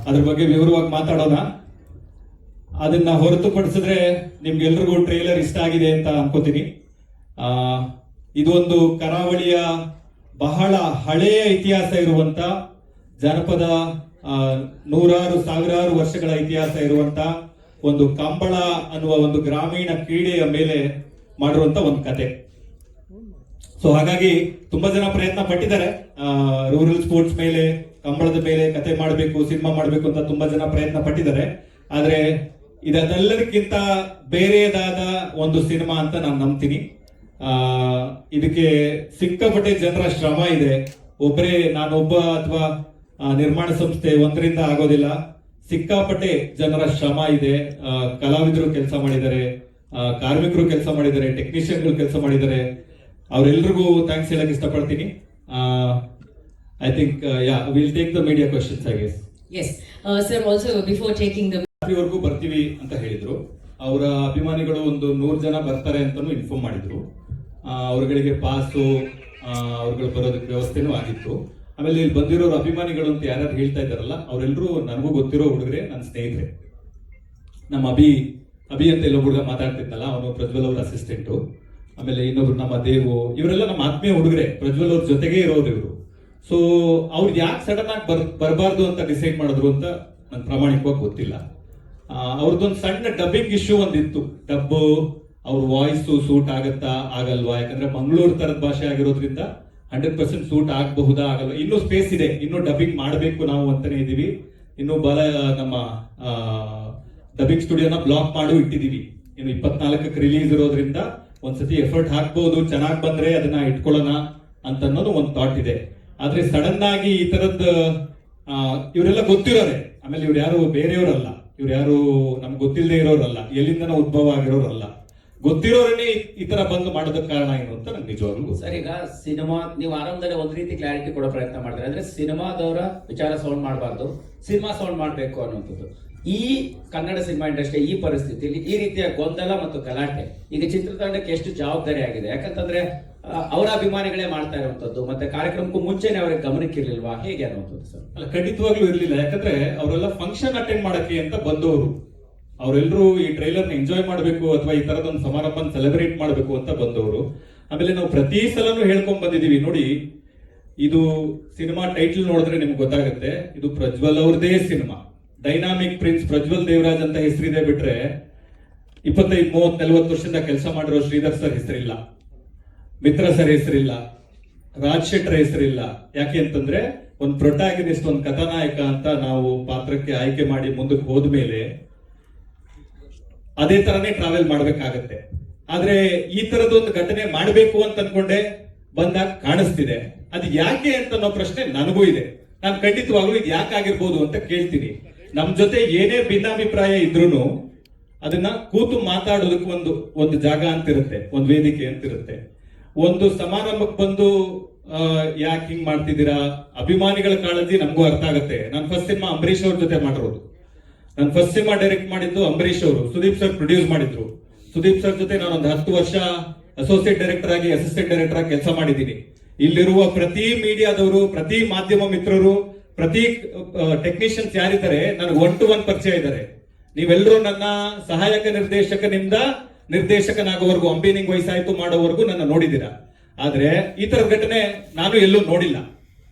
ಅದ್ರ ಬಗ್ಗೆ ವಿವರವಾಗಿ ಮಾತಾಡೋಣ. ಅದನ್ನ ಹೊರತುಪಡಿಸಿದ್ರೆ ನಿಮ್ಗೆಲ್ರಿಗೂ ಟ್ರೇಲರ್ ಇಷ್ಟ ಆಗಿದೆ ಅಂತ ಅನ್ಕೋತೀನಿ. ಇದು ಒಂದು ಕರಾವಳಿಯ ಬಹಳ ಹಳೆಯ ಇತಿಹಾಸ ಇರುವಂತ ಜನಪದ, ನೂರಾರು ಸಾವಿರಾರು ವರ್ಷಗಳ ಇತಿಹಾಸ ಇರುವಂತ ಒಂದು ಕಂಬಳ ಅನ್ನುವ ಒಂದು ಗ್ರಾಮೀಣ ಕ್ರೀಡೆಯ ಮೇಲೆ ಮಾಡಿರುವಂತ ಒಂದು ಕತೆ. ಸೊ ಹಾಗಾಗಿ ತುಂಬಾ ಜನ ಪ್ರಯತ್ನ ಪಟ್ಟಿದ್ದಾರೆ. ರೂರಲ್ ಸ್ಪೋರ್ಟ್ಸ್ ಮೇಲೆ, ಕಂಬಳದ ಮೇಲೆ ಕತೆ ಮಾಡಬೇಕು, ಸಿನಿಮಾ ಮಾಡಬೇಕು ಅಂತ ತುಂಬಾ ಜನ ಪ್ರಯತ್ನ ಪಟ್ಟಿದ್ದಾರೆ. ಆದ್ರೆ ಇದೆಲ್ಲದಕ್ಕಿಂತ ಬೇರೆದಾದ ಒಂದು ಸಿನಿಮಾ ಅಂತ ನಾನು ನಂಬ್ತೀನಿ. ಇದಕ್ಕೆ ಸಿಕ್ಕಾಪಟ್ಟೆ ಜನರ ಶ್ರಮ ಇದೆ. ನಾನೊಬ್ಬ ಅಥವಾ ನಿರ್ಮಾಣ ಸಂಸ್ಥೆ ಒಂದರಿಂದ ಆಗೋದಿಲ್ಲ. ಸಿಕ್ಕಾಪಟ್ಟೆ ಜನರ ಶ್ರಮ ಇದೆ. ಕಲಾವಿದರು ಕೆಲಸ ಮಾಡಿದ್ದಾರೆ, ಕಾರ್ಮಿಕರು ಕೆಲಸ ಮಾಡಿದ್ದಾರೆ, ಟೆಕ್ನಿಷಿಯನ್ಗಳು ಕೆಲಸ ಮಾಡಿದ್ದಾರೆ. ಅವರೆಲ್ಲರಿಗೂ ಥ್ಯಾಂಕ್ಸ್ ಹೇಳಕ್ ಇಷ್ಟಪಡ್ತೀನಿ. I think will take the media questions, I guess. Yes sir, also before taking the ವರೆಗೂ ಬರ್ತೀವಿ ಅಂತ ಹೇಳಿದ್ರು. ಅವರ ಅಭಿಮಾನಿಗಳು ಒಂದು 100 ಜನ ಬರ್ತಾರೆ ಅಂತಾನು ಇನ್ಫಾರ್ಮ್ ಮಾಡಿದ್ರು. ಅವ್ರಗಳಿಗೆ ಪಾಸು, ಅವ್ರುಗಳು ಬರೋದಕ್ಕೆ ವ್ಯವಸ್ಥೆನೂ ಆಗಿತ್ತು. ಆಮೇಲೆ ಇಲ್ಲಿ ಬಂದಿರೋರು ಅಭಿಮಾನಿಗಳು ಅಂತ ಯಾರು ಹೇಳ್ತಾ ಇದ್ದಾರಲ್ಲ, ಅವರೆಲ್ಲರೂ ನನಗೂ ಗೊತ್ತಿರೋ ಹುಡುಗರೆ, ನನ್ನ ಸ್ನೇಹಿತರೆ. ನಮ್ಮ ಅಭಿ ಅಂತ ಎಲ್ಲೋ ಹುಡುಗ ಮಾತಾಡ್ತಿದ್ನಲ್ಲ, ಅವನು ಪ್ರಜ್ವಲ್ ಅವ್ರ ಅಸಿಸ್ಟೆಂಟು. ಆಮೇಲೆ ಇನ್ನೊಬ್ರು ನಮ್ಮ ದೇವು, ಇವರೆಲ್ಲ ನಮ್ಮ ಆತ್ಮೀಯ ಹುಡುಗರೆ, ಪ್ರಜ್ವಲ್ ಅವ್ರ ಜೊತೆಗೆ ಇರೋರು ಇವರು. ಸೊ ಅವ್ರು ಯಾಕೆ ಸಡನ್ ಆಗಿ ಬರಬಾರ್ದು ಅಂತ ಡಿಸೈಡ್ ಮಾಡಿದ್ರು ಅಂತ ನನ್ ಪ್ರಾಮಾಣಿಕವಾಗಿ ಗೊತ್ತಿಲ್ಲ. ಅವ್ರದ್ದೊಂದು ಸಣ್ಣ ಡಬ್ಬಿಂಗ್ ಇಶ್ಯೂ ಒಂದಿತ್ತು. ಡಬ್ಬು ಅವ್ರ ವಾಯ್ಸ್ ಸೂಟ್ ಆಗತ್ತಾ ಆಗಲ್ವಾ, ಯಾಕಂದ್ರೆ ಮಂಗಳೂರು ತರದ ಭಾಷೆ ಆಗಿರೋದ್ರಿಂದ 100% ಸೂಟ್ ಆಗಬಹುದಾ ಆಗಲ್ವಾ, ಇನ್ನೂ ಸ್ಪೇಸ್ ಇದೆ, ಇನ್ನೂ ಡಬ್ಬಿಂಗ್ ಮಾಡಬೇಕು ನಾವು ಅಂತಾನೆ ಇದೀವಿ. ಇನ್ನು ನಮ್ಮ ಡಬ್ಬಿಂಗ್ ಸ್ಟುಡಿಯೋನ ಬ್ಲಾಕ್ ಮಾಡಿ ಇಟ್ಟಿದೀವಿ. ಇನ್ನು 24ಕ್ಕೆ ರಿಲೀಸ್ ಇರೋದ್ರಿಂದ ಒಂದ್ಸತಿ ಎಫರ್ಟ್ ಹಾಕ್ಬಹುದು, ಚೆನ್ನಾಗಿ ಬಂದ್ರೆ ಅದನ್ನ ಇಟ್ಕೊಳ್ಳೋಣ ಅಂತ ಅನ್ನೋದು ಒಂದು ಥಾಟ್ ಇದೆ. ಆದ್ರೆ ಸಡನ್ ಆಗಿ ಈ ತರದ್ ಇವರೆಲ್ಲ ಗೊತ್ತಿರೋರೆ. ಆಮೇಲೆ ಇವ್ರು ಯಾರು ಬೇರೆಯವರಲ್ಲ, ಇವ್ರು ಯಾರು ನಮ್ಗೆ ಗೊತ್ತಿಲ್ಲದೆ ಇರೋರಲ್ಲ, ಎಲ್ಲಿಂದನೋ ಉದ್ಭವ ಆಗಿರೋರಲ್ಲ, ಗೊತ್ತಿರೋರನ್ನೇ ಈ ತರ ಬಂದು ಮಾಡೋದಕ್ಕೆ ಕಾರಣ ಏನು ಅಂತ ನಂಗೆ ನಿಜವಾಗ್ಲೂ. ಸರ್, ಈಗ ಸಿನಿಮಾ ನೀವು ಆರಂಭದಲ್ಲಿ ಒಂದ್ ರೀತಿ ಕ್ಲಾರಿಟಿ ಕೊಡೋ ಪ್ರಯತ್ನ ಮಾಡ್ತಾರೆ. ಅಂದ್ರೆ ಸಿನಿಮಾದವರ ವಿಚಾರ ಸೌಂಡ್ ಮಾಡಬಾರ್ದು, ಸಿನಿಮಾ ಸೌಂಡ್ ಮಾಡಬೇಕು ಅನ್ನುವಂಥದ್ದು. ಈ ಕನ್ನಡ ಸಿನಿಮಾ ಇಂಡಸ್ಟ್ರಿ ಈ ಪರಿಸ್ಥಿತಿಯಲ್ಲಿ ಈ ರೀತಿಯ ಗೊಂದಲ ಮತ್ತು ಗಲಾಟೆ ಈಗ ಚಿತ್ರತಂಡಕ್ಕೆ ಎಷ್ಟು ಜವಾಬ್ದಾರಿ ಆಗಿದೆ? ಯಾಕಂತಂದ್ರೆ ಅವರ ಅಭಿಮಾನಿಗಳೇ ಮಾಡ್ತಾ ಇರುವಂತದ್ದು, ಮತ್ತೆ ಕಾರ್ಯಕ್ರಮಕ್ಕೂ ಮುಂಚೆನೆ ಅವರಿಗೆ ಗಮನಕ್ಕೆ ಇರ್ಲಿಲ್ವಾ, ಹೇಗೆ ಅನ್ನುವಂಥದ್ದು ಸರ್? ಅಲ್ಲ, ಖಂಡಿತವಾಗ್ಲೂ ಇರ್ಲಿಲ್ಲ. ಯಾಕಂದ್ರೆ ಅವರೆಲ್ಲ ಫಂಕ್ಷನ್ ಅಟೆಂಡ್ ಮಾಡಕ್ಕೆ ಅಂತ ಬಂದವರು. ಅವರೆಲ್ಲರೂ ಈ ಟ್ರೈಲರ್ನ ಎಂಜಾಯ್ ಮಾಡಬೇಕು ಅಥವಾ ಈ ತರದೊಂದು ಸಮಾರಂಭ ಸೆಲೆಬ್ರೇಟ್ ಮಾಡಬೇಕು ಅಂತ ಬಂದವರು. ಆಮೇಲೆ ನಾವು ಪ್ರತಿ ಸಲನೂ ಹೇಳ್ಕೊಂಡ್ ಬಂದಿದೀವಿ, ನೋಡಿ ಇದು ಸಿನಿಮಾ ಟೈಟಲ್ ನೋಡಿದ್ರೆ ನಿಮ್ಗೆ ಗೊತ್ತಾಗುತ್ತೆ, ಇದು ಪ್ರಜ್ವಲ್ ಅವ್ರದೇ cinema. Dynamic prince Prajwal Devaraj ಅಂತ ಹೆಸರಿದೆ ಬಿಟ್ರೆ 25, 30, 40 ವರ್ಷದಿಂದ ಕೆಲಸ ಮಾಡಿರೋ ಶ್ರೀಧರ್ ಸರ್ ಹೆಸರಿಲ್ಲ, ಮಿತ್ರ ಸರ್ ಹೆಸರಿಲ್ಲ, ರಾಜ್ ಶೆಟ್ಟರ್ ಹೆಸರಿಲ್ಲ. ಯಾಕೆ ಅಂತಂದ್ರೆ ಒಂದು ಪ್ರೊಟಾಗನಿಸ್ಟ್, ಒಂದು ಕಥಾನಾಯಕ ಅಂತ ನಾವು ಪಾತ್ರಕ್ಕೆ ಆಯ್ಕೆ ಮಾಡಿ ಮುಂದಕ್ಕೆ ಹೋದ್ಮೇಲೆ ಅದೇ ತರನೇ ಟ್ರಾವೆಲ್ ಮಾಡ್ಬೇಕಾಗತ್ತೆ. ಆದ್ರೆ ಈ ತರದೊಂದು ಘಟನೆ ಮಾಡ್ಬೇಕು ಅಂತ ಅನ್ಕೊಂಡೆ ಬಂದಾಗ ಕಾಣಿಸ್ತಿದೆ. ಅದು ಯಾಕೆ ಅಂತ ಅನ್ನೋ ಪ್ರಶ್ನೆ ನನಗೂ ಇದೆ. ನಾನು ಖಂಡಿತವಾಗ್ಲೂ ಇದು ಯಾಕೆ ಆಗಿರ್ಬೋದು ಅಂತ ಕೇಳ್ತೀನಿ. ನಮ್ ಜೊತೆ ಏನೇ ಭಿನ್ನಾಭಿಪ್ರಾಯ ಇದ್ರೂ ಅದನ್ನ ಕೂತು ಮಾತಾಡೋದಕ್ಕೆ ಒಂದು ಜಾಗ ಅಂತಿರುತ್ತೆ, ಒಂದು ವೇದಿಕೆ ಅಂತಿರುತ್ತೆ. ಒಂದು ಸಮಾರಂಭಕ್ಕೆ ಬಂದು ಯಾಕೆ ಹಿಂಗ್ ಮಾಡ್ತಿದ್ದೀರಾ, ಅಭಿಮಾನಿಗಳ ಕಾಳಜಿ ನಮಗೂ ಅರ್ಥ ಆಗುತ್ತೆ. ನಾನು ಫಸ್ಟ್ ಸಿನಿಮಾ ಅಂಬರೀಶ್ ಅವ್ರ ಜೊತೆ ಮಾಡಿರೋದು. ನಾನು ಫಸ್ಟ್ ಸಿನಿಮಾ ಡೈರೆಕ್ಟ್ ಮಾಡಿದ್ದು ಅಂಬರೀಶ್ ಅವರು, ಸುದೀಪ್ ಸರ್ ಪ್ರೊಡ್ಯೂಸ್ ಮಾಡಿದ್ರು. ಸುದೀಪ್ ಸರ್ ಜೊತೆ ನಾನೊಂದು 10 ವರ್ಷ ಅಸೋಸಿಯೇಟ್ ಡೈರೆಕ್ಟರ್ ಆಗಿ, ಅಸಿಸ್ಟೆಂಟ್ ಡೈರೆಕ್ಟರ್ ಆಗಿ ಕೆಲಸ ಮಾಡಿದ್ದೀನಿ. ಇಲ್ಲಿರುವ ಪ್ರತಿ ಮೀಡಿಯಾದವರು, ಪ್ರತಿ ಮಾಧ್ಯಮ ಮಿತ್ರರು, ಪ್ರತಿ ಟೆಕ್ನಿಷಿಯನ್ಸ್ ಯಾರಿದ್ದಾರೆ ನನಗೆ 1 to 1 ಪರಿಚಯ ಇದ್ದಾರೆ. ನೀವೆಲ್ಲರೂ ನನ್ನ ಸಹಾಯಕ ನಿರ್ದೇಶಕನಾಗೋವರೆಗೂ, ಅಂಬಿನಿಂಗ್ ವಯಸ್ಸಾಯ್ತು ಮಾಡೋವರೆಗೂ ನನ್ನ ನೋಡಿದ್ದೀರಾ. ಆದ್ರೆ ಈ ತರದ ಘಟನೆ ನಾನು ಎಲ್ಲೂ ನೋಡಿಲ್ಲ.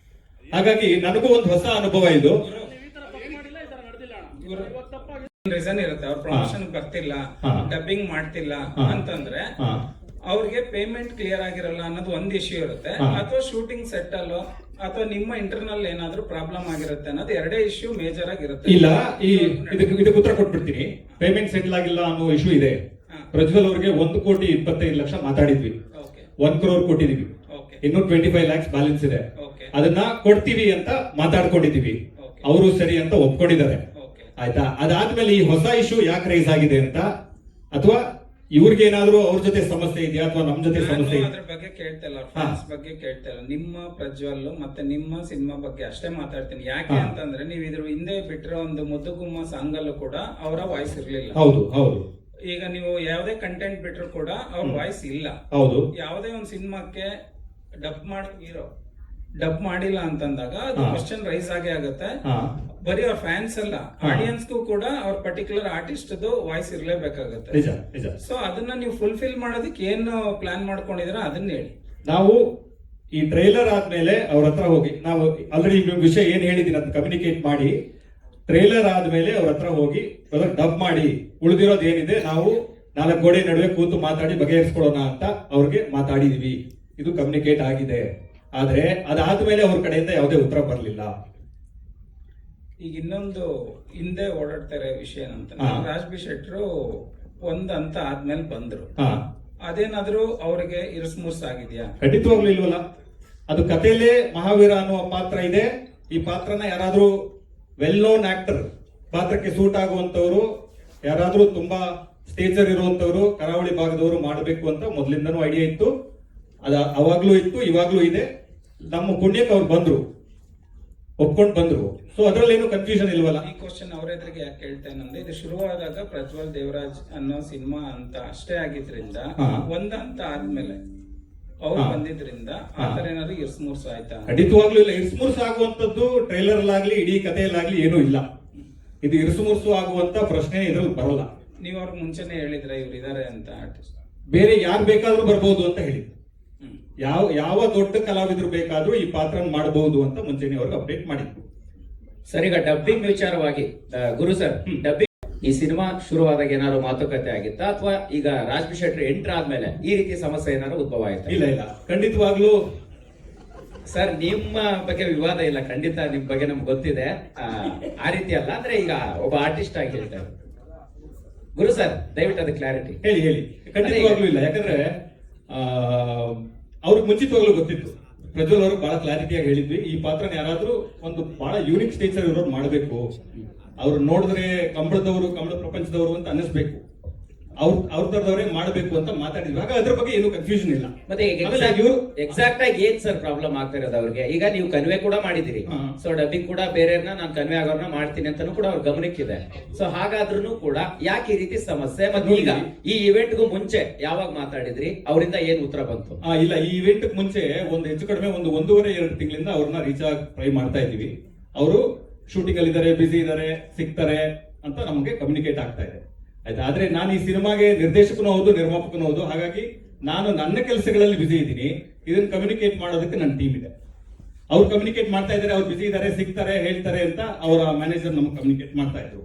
ಹಾಗಾಗಿ ನನಗೂ ಒಂದು ಹೊಸ ಅನುಭವ ಇದು. ರೀಸನ್ ಇರುತ್ತೆ, ಅವ್ರ ಪ್ರಮೋಷನ್ ಬರ್ತಿಲ್ಲ, ಡಬ್ಬಿಂಗ್ ಮಾಡ್ತಿಲ್ಲ ಅಂತಂದ್ರೆ ಅವ್ರಿಗೆ ಪೇಮೆಂಟ್ ಕ್ಲಿಯರ್ ಆಗಿರಲ್ಲ ಅನ್ನೋದು ಒಂದ್ ಇಶ್ಯೂ ಇರುತ್ತೆ, ಅಥವಾ ಶೂಟಿಂಗ್ ಸೆಟ್ ಅಲ್ಲೋ ಅಥವಾ ನಿಮ್ಮ ಇಂಟರ್ನಲ್ ಏನಾದ್ರೂ ಪ್ರಾಬ್ಲಮ್ ಆಗಿರುತ್ತೆ ಅನ್ನೋದು ಎರಡೇ ಇಶ್ಯೂ ಮೇಜರ್ ಆಗಿರುತ್ತೆ. ಇಲ್ಲ, ಇದಕ್ಕೆ ಉತ್ತರ ಕೊಟ್ಬಿಡ್ತೀನಿ. ಪೇಮೆಂಟ್ ಸೆಟಲ್ ಆಗಿಲ್ಲ ಅನ್ನೋ ಇಶ್ಯೂ ಇದೆ. ಪ್ರಜ್ವಲ್ ಅವ್ರಿಗೆ 1,25,00,000 ಮಾತಾಡಿದ್ವಿ, 1 crore ಕೊಟ್ಟಿದೀವಿ, ಇನ್ನು 25 lakhs ಬ್ಯಾಲೆನ್ಸ್ ಇದೆ. ಅದನ್ನ ಕೊಡ್ತೀವಿ ಅಂತ ಮಾತಾಡ್ಕೊಂಡಿದೀವಿ. ಅವರು ಸರಿ ಅಂತ ಒಪ್ಕೊಂಡಿದ್ದಾರೆ. ಆಯ್ತಾ? ಅದಾದ್ಮೇಲೆ ಈ ಹೊಸ ಇಶ್ಯೂ ಯಾಕೆ ರೈಸ್ ಆಗಿದೆ ಅಂತ, ಅಥವಾ ಇವ್ರಿಗೆ ಏನಾದ್ರು ಅವ್ರ ಜೊತೆ ಸಮಸ್ಯೆ ಇದೆಯಾ ಅಥವಾ ನಮ್ ಜೊತೆ ಸಮಸ್ಯೆ ಅದ್ರ ಬಗ್ಗೆ ಕೇಳ್ತಿಲ್ಲ, ಫ್ಯಾನ್ಸ್ ಬಗ್ಗೆ ಕೇಳ್ತಿಲ್ಲ. ನಿಮ್ಮ ಪ್ರಜ್ವಲ್ ಮತ್ತೆ ನಿಮ್ಮ ಸಿನಿಮಾ ಬಗ್ಗೆ ಅಷ್ಟೇ ಮಾತಾಡ್ತೀನಿ. ಯಾಕೆ ಅಂತಂದ್ರೆ ನೀವು ಇದ್ರ ಹಿಂದೆ ಬಿಟ್ಟಿರೋ ಒಂದು ಮುದ್ದುಗುಮ್ಮ ಸಾಂಗ್ ಅಲ್ಲೂ ಕೂಡ ಅವರ ವಾಯ್ಸ್ ಇರ್ಲಿಲ್ಲ. ಹೌದು ಹೌದು. ಈಗ ನೀವು ಯಾವುದೇ ಕಂಟೆಂಟ್ ಬಿಟ್ರು ಕೂಡ ಅವ್ರ ವಾಯ್ಸ್ ಇಲ್ಲ. ಹೌದು. ಯಾವುದೇ ಒಂದು ಸಿನಿಮಾಕ್ಕೆ ಡಬ್ ಮಾಡೋ ಹೀರೋ ಡಬ್ ಮಾಡಿಲ್ಲ ಅಂತಂದಾಗ ಅದು ಕ್ವಶನ್ ರೈಸ್ ಆಗೇ ಆಗುತ್ತೆ. ಹಾ ಬರೀ ಅವ್ರ ಫ್ಯಾನ್ಸ್ ಅಲ್ಲ, ಆಡಿಯನ್ಸ್ಗೂ ಕೂಡ ಅವ್ರ ಪರ್ಟಿಕ್ಯುಲರ್ ಆರ್ಟಿಸ್ಟ್ ವಾಯ್ಸ್ ಇರ್ಲೇಬೇಕಾಗುತ್ತೆ. ನಿಜ ನಿಜ. ಸೊ ಅದನ್ನ ನೀವು ಫುಲ್ಫಿಲ್ ಮಾಡೋದಕ್ಕೆ ಏನು ಪ್ಲಾನ್ ಮಾಡ್ಕೊಂಡಿದ್ರ ಅದನ್ನ ಹೇಳಿ. ನಾವು ಈ ಟ್ರೈಲರ್ ಆದ್ಮೇಲೆ ಅವ್ರ ಹತ್ರ ಹೋಗಿ, ನಾವು ಆಲ್ರೆಡಿ ವಿಷಯ ಏನ್ ಹೇಳಿದೀನಿ ಅದನ್ನ ಕಮ್ಯುನಿಕೇಟ್ ಮಾಡಿ, ಟ್ರೈಲರ್ ಆದ್ಮೇಲೆ ಅವ್ರ ಹತ್ರ ಹೋಗಿ ಡಬ್ ಮಾಡಿ ಉಳಿದಿರೋದು ಏನಿದೆ ನಾವು 4 ಗೋಡೆ ನಡುವೆ ಕೂತು ಮಾತಾಡಿ ಬಗೆಹರಿಸ್ಕೊಳ್ಳೋಣ ಅಂತ ಅವ್ರಿಗೆ ಮಾತಾಡಿದೀವಿ. ಇದು ಕಮ್ಯುನಿಕೇಟ್ ಆಗಿದೆ. ಆದ್ರೆ ಅದಾದ್ಮೇಲೆ ಅವ್ರ ಕಡೆಯಿಂದ ಯಾವುದೇ ಉತ್ತರ ಬರಲಿಲ್ಲ. ಈಗ ಇನ್ನೊಂದು ಹಿಂದೆ ಓಡಾಡ್ತಾ ಇರೋ ವಿಷಯ ಏನಂತ, ರಾಜ್ ಬಿ ಶೆಟ್ರು ಒಂದ್ ಅಂತ ಆದ್ಮೇಲೆ ಬಂದ್ರು, ಅದೇನಾದ್ರೂ ಅವ್ರಿಗೆ ಇರಿಸ್ಮುರ್ಸ್ ಆಗಿದ್ಯಾ? ಖಂಡಿತವಾಗ್ಲೂ ಇಲ್ವಲ್ಲ. ಅದು ಕಥೆಯಲ್ಲೇ ಮಹಾವೀರ ಅನ್ನುವ ಪಾತ್ರ ಇದೆ. ಈ ಪಾತ್ರನ ಯಾರಾದ್ರೂ ವೆಲ್ ನೋನ್ ಆಕ್ಟರ್, ಪಾತ್ರಕ್ಕೆ ಸೂಟ್ ಆಗುವಂತವ್ರು, ಯಾರಾದ್ರೂ ತುಂಬಾ ಸ್ಟೇಜರ್ ಇರುವಂತವ್ರು, ಕರಾವಳಿ ಭಾಗದವರು ಮಾಡಬೇಕು ಅಂತ ಮೊದಲಿಂದನೂ ಐಡಿಯಾ ಇತ್ತು. ಅವಾಗ್ಲೂ ಇತ್ತು, ಇವಾಗ್ಲೂ ಇದೆ. ನಮ್ಮ ಪುಣ್ಯಕ್ಕೆ ಅವ್ರು ಬಂದ್ರು, ಒಪ್ಕೊಂಡು ಬಂದ್ರು. ಸೊ ಅದ್ರಲ್ಲಿ ಏನು ಕನ್ಫ್ಯೂಷನ್ ಇಲ್ವಲ್ಲ. ಈ ಕ್ವಶನ್ ಅವ್ರ ಎದುರಿಗೆ ಯಾಕೆ ಕೇಳ್ತೇನೆ ಅಂದ್ರೆ, ಇದು ಶುರುವಾದಾಗ ಪ್ರಜ್ವಲ್ ದೇವರಾಜ್ ಅನ್ನೋ ಸಿನಿಮಾ ಅಂತ ಅಷ್ಟೇ ಆಗಿದ್ರಿಂದ, ಒಂದ್ ಅಂತ ಆದ್ಮೇಲೆ ಅವ್ರು ಬಂದಿದ್ರಿಂದ ಆತರ ಏನಾದ್ರು ಇರ್ಸ್ಮೂರ್ಸ್ ಆಯ್ತಾ? ಖಂಡಿತವಾಗ್ಲೂ ಇಲ್ಲ. ಇರ್ಸ್ಮೂರ್ಸ್ ಆಗುವಂತದ್ದು ಟ್ರೈಲರ್ ಆಗ್ಲಿ ಇಡೀ ಕಥೆಯಲ್ಲಾಗ್ಲಿ ಏನೂ ಇಲ್ಲ. ಇದು ಇರ್ಸುಮುರ್ಸು ಆಗುವಂತ ಪ್ರಶ್ನೆ ಇದ್ರಲ್ಲಿ ಬರಲ್ಲ. ನೀವ್ ಅವ್ರಿಗೆ ಮುಂಚೆನೆ ಹೇಳಿದ್ರೆ ಇವ್ರು ಇದಾರೆ ಅಂತ ಆರ್ಟಿಸ್ಟ್, ಬೇರೆ ಯಾರು ಬೇಕಾದ್ರೂ ಬರ್ಬೋದು ಅಂತ ಹೇಳಿ, ಯಾವ ದೊಡ್ಡ ಕಲಾವಿದ್ರು ಬೇಕಾದ್ರೂ ಈ ಪಾತ್ರ ಮಾಡಬಹುದು ಅಂತ ಮುಂಚೆನೆ ಅವ್ರಿಗೆ ಅಪ್ಡೇಟ್ ಮಾಡಿದ್ರು. ಸರ್, ಈಗ ಡಬ್ಬಿಂಗ್ ವಿಚಾರವಾಗಿ ಗುರು ಸರ್, ಡಬ್ಬಿಂಗ್ ಈ ಸಿನಿಮಾ ಶುರುವಾದಾಗ ಏನಾದ್ರು ಮಾತುಕತೆ ಆಗಿತ್ತಾ, ಅಥವಾ ಈಗ ರಾಜ್ ಬಿ ಶೆಟ್ಟಿ ಎಂಟರ್ ಆದ್ಮೇಲೆ ಈ ರೀತಿ ಸಮಸ್ಯೆ ಏನಾದ್ರು ಉದ್ಭವ ಆಯ್ತಾ? ಇಲ್ಲ ಇಲ್ಲ, ಖಂಡಿತವಾಗ್ಲೂ ಸರ್ ನಿಮ್ಮ ಬಗ್ಗೆ ವಿವಾದ ಇಲ್ಲ, ಖಂಡಿತ ನಿಮ್ ಬಗ್ಗೆ ನಮ್ಗೆ ಗೊತ್ತಿದೆ. ಆ ರೀತಿ ಅಲ್ಲ, ಅಂದ್ರೆ ಈಗ ಒಬ್ಬ ಆರ್ಟಿಸ್ಟ್ ಆಗಿ ಹೇಳ್ತಾರೆ. ಗುರು ಸರ್, ದಯವಿಟ್ಟು ಅದು ಕ್ಲಾರಿಟಿ ಹೇಳಿ ಹೇಳಿ. ಖಂಡಿತವಾಗ್ಲೂ ಇಲ್ಲ, ಯಾಕಂದ್ರೆ ಅವ್ರಿಗೆ ಮುಂಚಿತವಾಗ್ಲೂ ಗೊತ್ತಿತ್ತು. ಪ್ರಜ್ವಲ್ ಅವ್ರಿಗೆ ಬಹಳ ಕ್ಲಾರಿಟಿಯಾಗಿ ಹೇಳಿದ್ವಿ, ಈ ಪಾತ್ರನ ಯಾರಾದ್ರೂ ಒಂದು ಬಹಳ ಯೂನಿಕ್ ಸ್ಟೇಜರ್ ಇರೋರು ಮಾಡಬೇಕು. ಅವ್ರು ನೋಡಿದ್ರೆ ಕಂಬಳ ಪ್ರಪಂಚದವರು ಅಂತ ಅನ್ನಿಸ್ಬೇಕು, ಅವ್ರ ತರದವರೇ ಮಾಡಬೇಕು ಅಂತ ಮಾತಾಡಿದ್ವಿ. ಆಗ ಅದ್ರ ಬಗ್ಗೆ ಏನು ಕನ್ಫ್ಯೂಷನ್ ಇಲ್ಲ. ಮತ್ತೆ ಎಕ್ಸಾಕ್ಟ್ ಆಗಿ ಏನ್ ಸರ್ ಪ್ರಾಬ್ಲಮ್ ಆಗ್ತಾ ಇರೋದು ಅವ್ರಿಗೆ? ಈಗ ನೀವು ಕನ್ವೆ ಕೂಡ ಮಾಡಿದಿರಿ, ಸೊ ಡಬ್ಬಿಂಗ್ ಕೂಡ ಬೇರೆಯವ್ರನ್ನ ನಾನು ಕನ್ವೆ ಆಗೋರ್ನ ಮಾಡ್ತೀನಿ ಅಂತಾನು ಕೂಡ ಅವ್ರ ಗಮನಕ್ಕಿದೆ. ಸೊ ಹಾಗಾದ್ರೂ ಕೂಡ ಯಾಕೆ ಈ ರೀತಿ ಸಮಸ್ಯೆ? ಮತ್ತೆ ಈಗ ಈ ಇವೆಂಟ್ ಗೂ ಮುಂಚೆ ಯಾವಾಗ ಮಾತಾಡಿದ್ರಿ, ಅವರಿಂದ ಏನ್ ಉತ್ತರ ಬಂತು? ಇಲ್ಲ, ಈ ಇವೆಂಟ್ ಮುಂಚೆ ಒಂದು ಹೆಚ್ಚು ಕಡಿಮೆ 1.5-2 ತಿಂಗಳಿಂದ ಅವ್ರನ್ನ ರೀಚ್ ಆಗಿ ಟ್ರೈ ಮಾಡ್ತಾ ಇದೀವಿ. ಅವರು ಶೂಟಿಂಗ್ ಅಲ್ಲಿ ಇದಾರೆ, ಬಿಸಿ ಇದಾರೆ, ಸಿಗ್ತಾರೆ ಅಂತ ನಮಗೆ ಕಮ್ಯುನಿಕೇಟ್ ಆಗ್ತಾ ಇದೆ. ಆಯ್ತಾ. ಆದ್ರೆ ನಾನು ಈ ಸಿನಿಮಾಗೆ ನಿರ್ದೇಶಕನೂ ಹೌದು, ನಿರ್ಮಾಪಕನೂ ಹೌದು. ಹಾಗಾಗಿ ನಾನು ನನ್ನ ಕೆಲಸಗಳಲ್ಲಿ ಬಿಸಿ ಇದ್ದೀನಿ. ಇದನ್ನ ಕಮ್ಯುನಿಕೇಟ್ ಮಾಡೋದಕ್ಕೆ ನನ್ನ ಟೀಮ್ ಇದೆ. ಅವ್ರು ಕಮ್ಯುನಿಕೇಟ್ ಮಾಡ್ತಾ ಇದ್ದಾರೆ, ಅವ್ರು ಬಿಸಿ ಇದ್ದಾರೆ, ಸಿಗ್ತಾರೆ, ಹೇಳ್ತಾರೆ ಅಂತ ಅವರ ಮ್ಯಾನೇಜರ್ ನಮ್ಗೆ ಕಮ್ಯುನಿಕೇಟ್ ಮಾಡ್ತಾ ಇದ್ರು.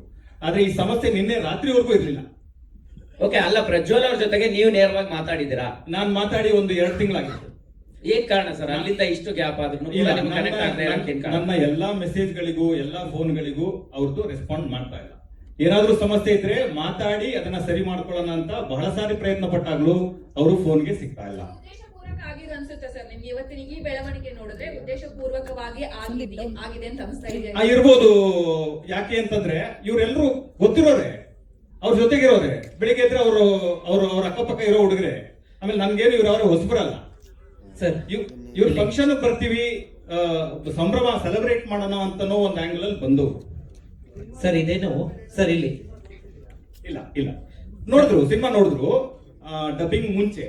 ಆದ್ರೆ ಈ ಸಮಸ್ಯೆ ನಿನ್ನೆ ರಾತ್ರಿವರೆಗೂ ಇರ್ಲಿಲ್ಲ. ಓಕೆ, ಅಲ್ಲ ಪ್ರಜ್ವಲ್ ಅವ್ರ ಜೊತೆಗೆ ನೀವು ನೇರವಾಗಿ ಮಾತಾಡಿದ್ದೀರಾ? ನಾನು ಮಾತಾಡಿ 1-2 ತಿಂಗಳಾಗಿತ್ತು. ಏನ್ ಕಾರಣ ಸರ್ ಅಲ್ಲಿಂದ ಇಷ್ಟು ಗ್ಯಾಪ್ ಆದ್ರೂ? ನನ್ನ ಎಲ್ಲಾ ಮೆಸೇಜ್ಗಳಿಗೂ ಎಲ್ಲಾ ಫೋನ್ಗಳಿಗೂ ಅವ್ರದ್ದು ರೆಸ್ಪಾಂಡ್ ಮಾಡ್ತಾ ಇಲ್ಲ. ಏನಾದ್ರೂ ಸಮಸ್ಯೆ ಇದ್ರೆ ಮಾತಾಡಿ ಅದನ್ನ ಸರಿ ಮಾಡ್ಕೊಳ್ಳೋಣ ಅಂತ ಬಹಳ ಸಾರಿ ಪ್ರಯತ್ನ ಪಟ್ಟಾಗ್ಲೂ ಅವರು ಫೋನ್ಗೆ ಸಿಗ್ತಾ ಇಲ್ಲ. ಅನ್ಸುತ್ತೆ ಸರ್ ನಿಮ್ಗೆ ಇವತ್ತಿನ ಈ ಬೆಳವಣಿಗೆ ನೋಡಿದ್ರೆ ಉದ್ದೇಶಪೂರ್ವಕವಾಗಿ ಆಗಿದೆ ಅಂತ ಅನಿಸ್ತಾ ಇದೆ? ಇರ್ಬೋದು. ಯಾಕೆ ಅಂತಂದ್ರೆ ಇವರೆಲ್ಲರೂ ಗೊತ್ತಿರೋರೆ, ಅವ್ರ ಜೊತೆಗಿರೋರೆ. ಬೆಳಿಗ್ಗೆ ಇದ್ರೆ ಅವ್ರ ಅಕ್ಕಪಕ್ಕ ಇರೋ ಹುಡುಗರೆ. ಆಮೇಲೆ ನನ್ಗೇನು ಇವ್ರು ಅವ್ರ ಹೊಸಬರಲ್ಲ ಸರ್. ಇವ್ರ ಫಂಕ್ಷನ್ ಬರ್ತೀವಿ, ಸಂಭ್ರಮ ಸೆಲೆಬ್ರೇಟ್ ಮಾಡೋಣ ಅಂತನೋ ಒಂದು ಆಂಗಲ್ ಅಲ್ಲಿ ಬಂದು ಸರ್ ಇದೇನು ಸರ್ ಇಲ್ಲಿ ಇಲ್ಲ ಇಲ್ಲ ನೋಡಿದ್ರು, ಸಿನಿಮಾ ನೋಡಿದ್ರು. ಡಬ್ಬಿಂಗ್ ಮುಂಚೆ,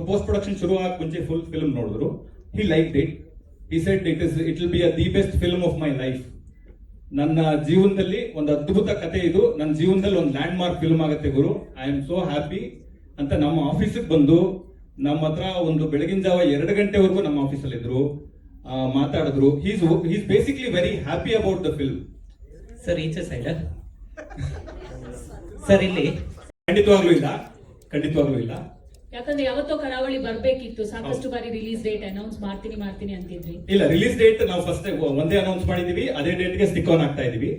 ಪೋಸ್ಟ್ ಪ್ರೊಡಕ್ಷನ್ ಶುರು ಆಗ ಮುಂಚೆ ಫುಲ್ ಫಿಲ್ಮ್ ನೋಡಿದ್ರು. He liked it. He said it will be the best film of my life. ನನ್ನ ಜೀವನದಲ್ಲಿ ಒಂದು ಅದ್ಭುತ ಕತೆ ಇದು, ನನ್ನ ಜೀವನದಲ್ಲಿ ಒಂದು ಲ್ಯಾಂಡ್ ಮಾರ್ಕ್ ಫಿಲ್ಮ್ ಆಗುತ್ತೆ ಗುರು. ಐ ಆಮ್ ಸೋ ಹ್ಯಾಪಿ ಅಂತ ನಮ್ಮ ಆಫೀಸಿಗೆ ಬಂದು ನಮ್ಮ ಹತ್ರ ಒಂದು ಬೆಳಗಿನ ಜಾವ 2 ಗಂಟೆವರೆಗೂ ನಮ್ಮ ಆಫೀಸಲ್ಲಿ ಇದ್ರು, ಮಾತಾಡಿದ್ರು. He's basically very happy about the film. Sir ಈಚೆ ಸೈಡ್ ಸರ್ ಇಲ್ಲಿ ಖಂಡಿತವಾಗ್ಲೂ ಇಲ್ಲ, ಖಂಡಿತವಾಗ್ಲೂ ಇಲ್ಲ. ಯಾಕಂದ್ರೆ ಯಾವತ್ತೋ ಕರಾವಳಿ ಬರ್ಬೇಕಿತ್ತು, ಸಾಕಷ್ಟು ಬಾರಿ ರಿಲೀಸ್ ಡೇಟ್ ಅನೌನ್ಸ್ ಮಾಡ್ತೀನಿ ಅಂತಿದ್ರಿ. ಇಲ್ಲ, ರಿಲೀಸ್ ಡೇಟ್ ನಾವು ಫಸ್ಟ್ ಒಂದೇ ಅನೌನ್ಸ್ ಮಾಡಿದೀವಿ, ಅದೇ ಡೇಟ್ಗೆ ಸ್ಟಿಕ್ ಆನ್ ಆಗ್ತಾ ಇದೀವಿ.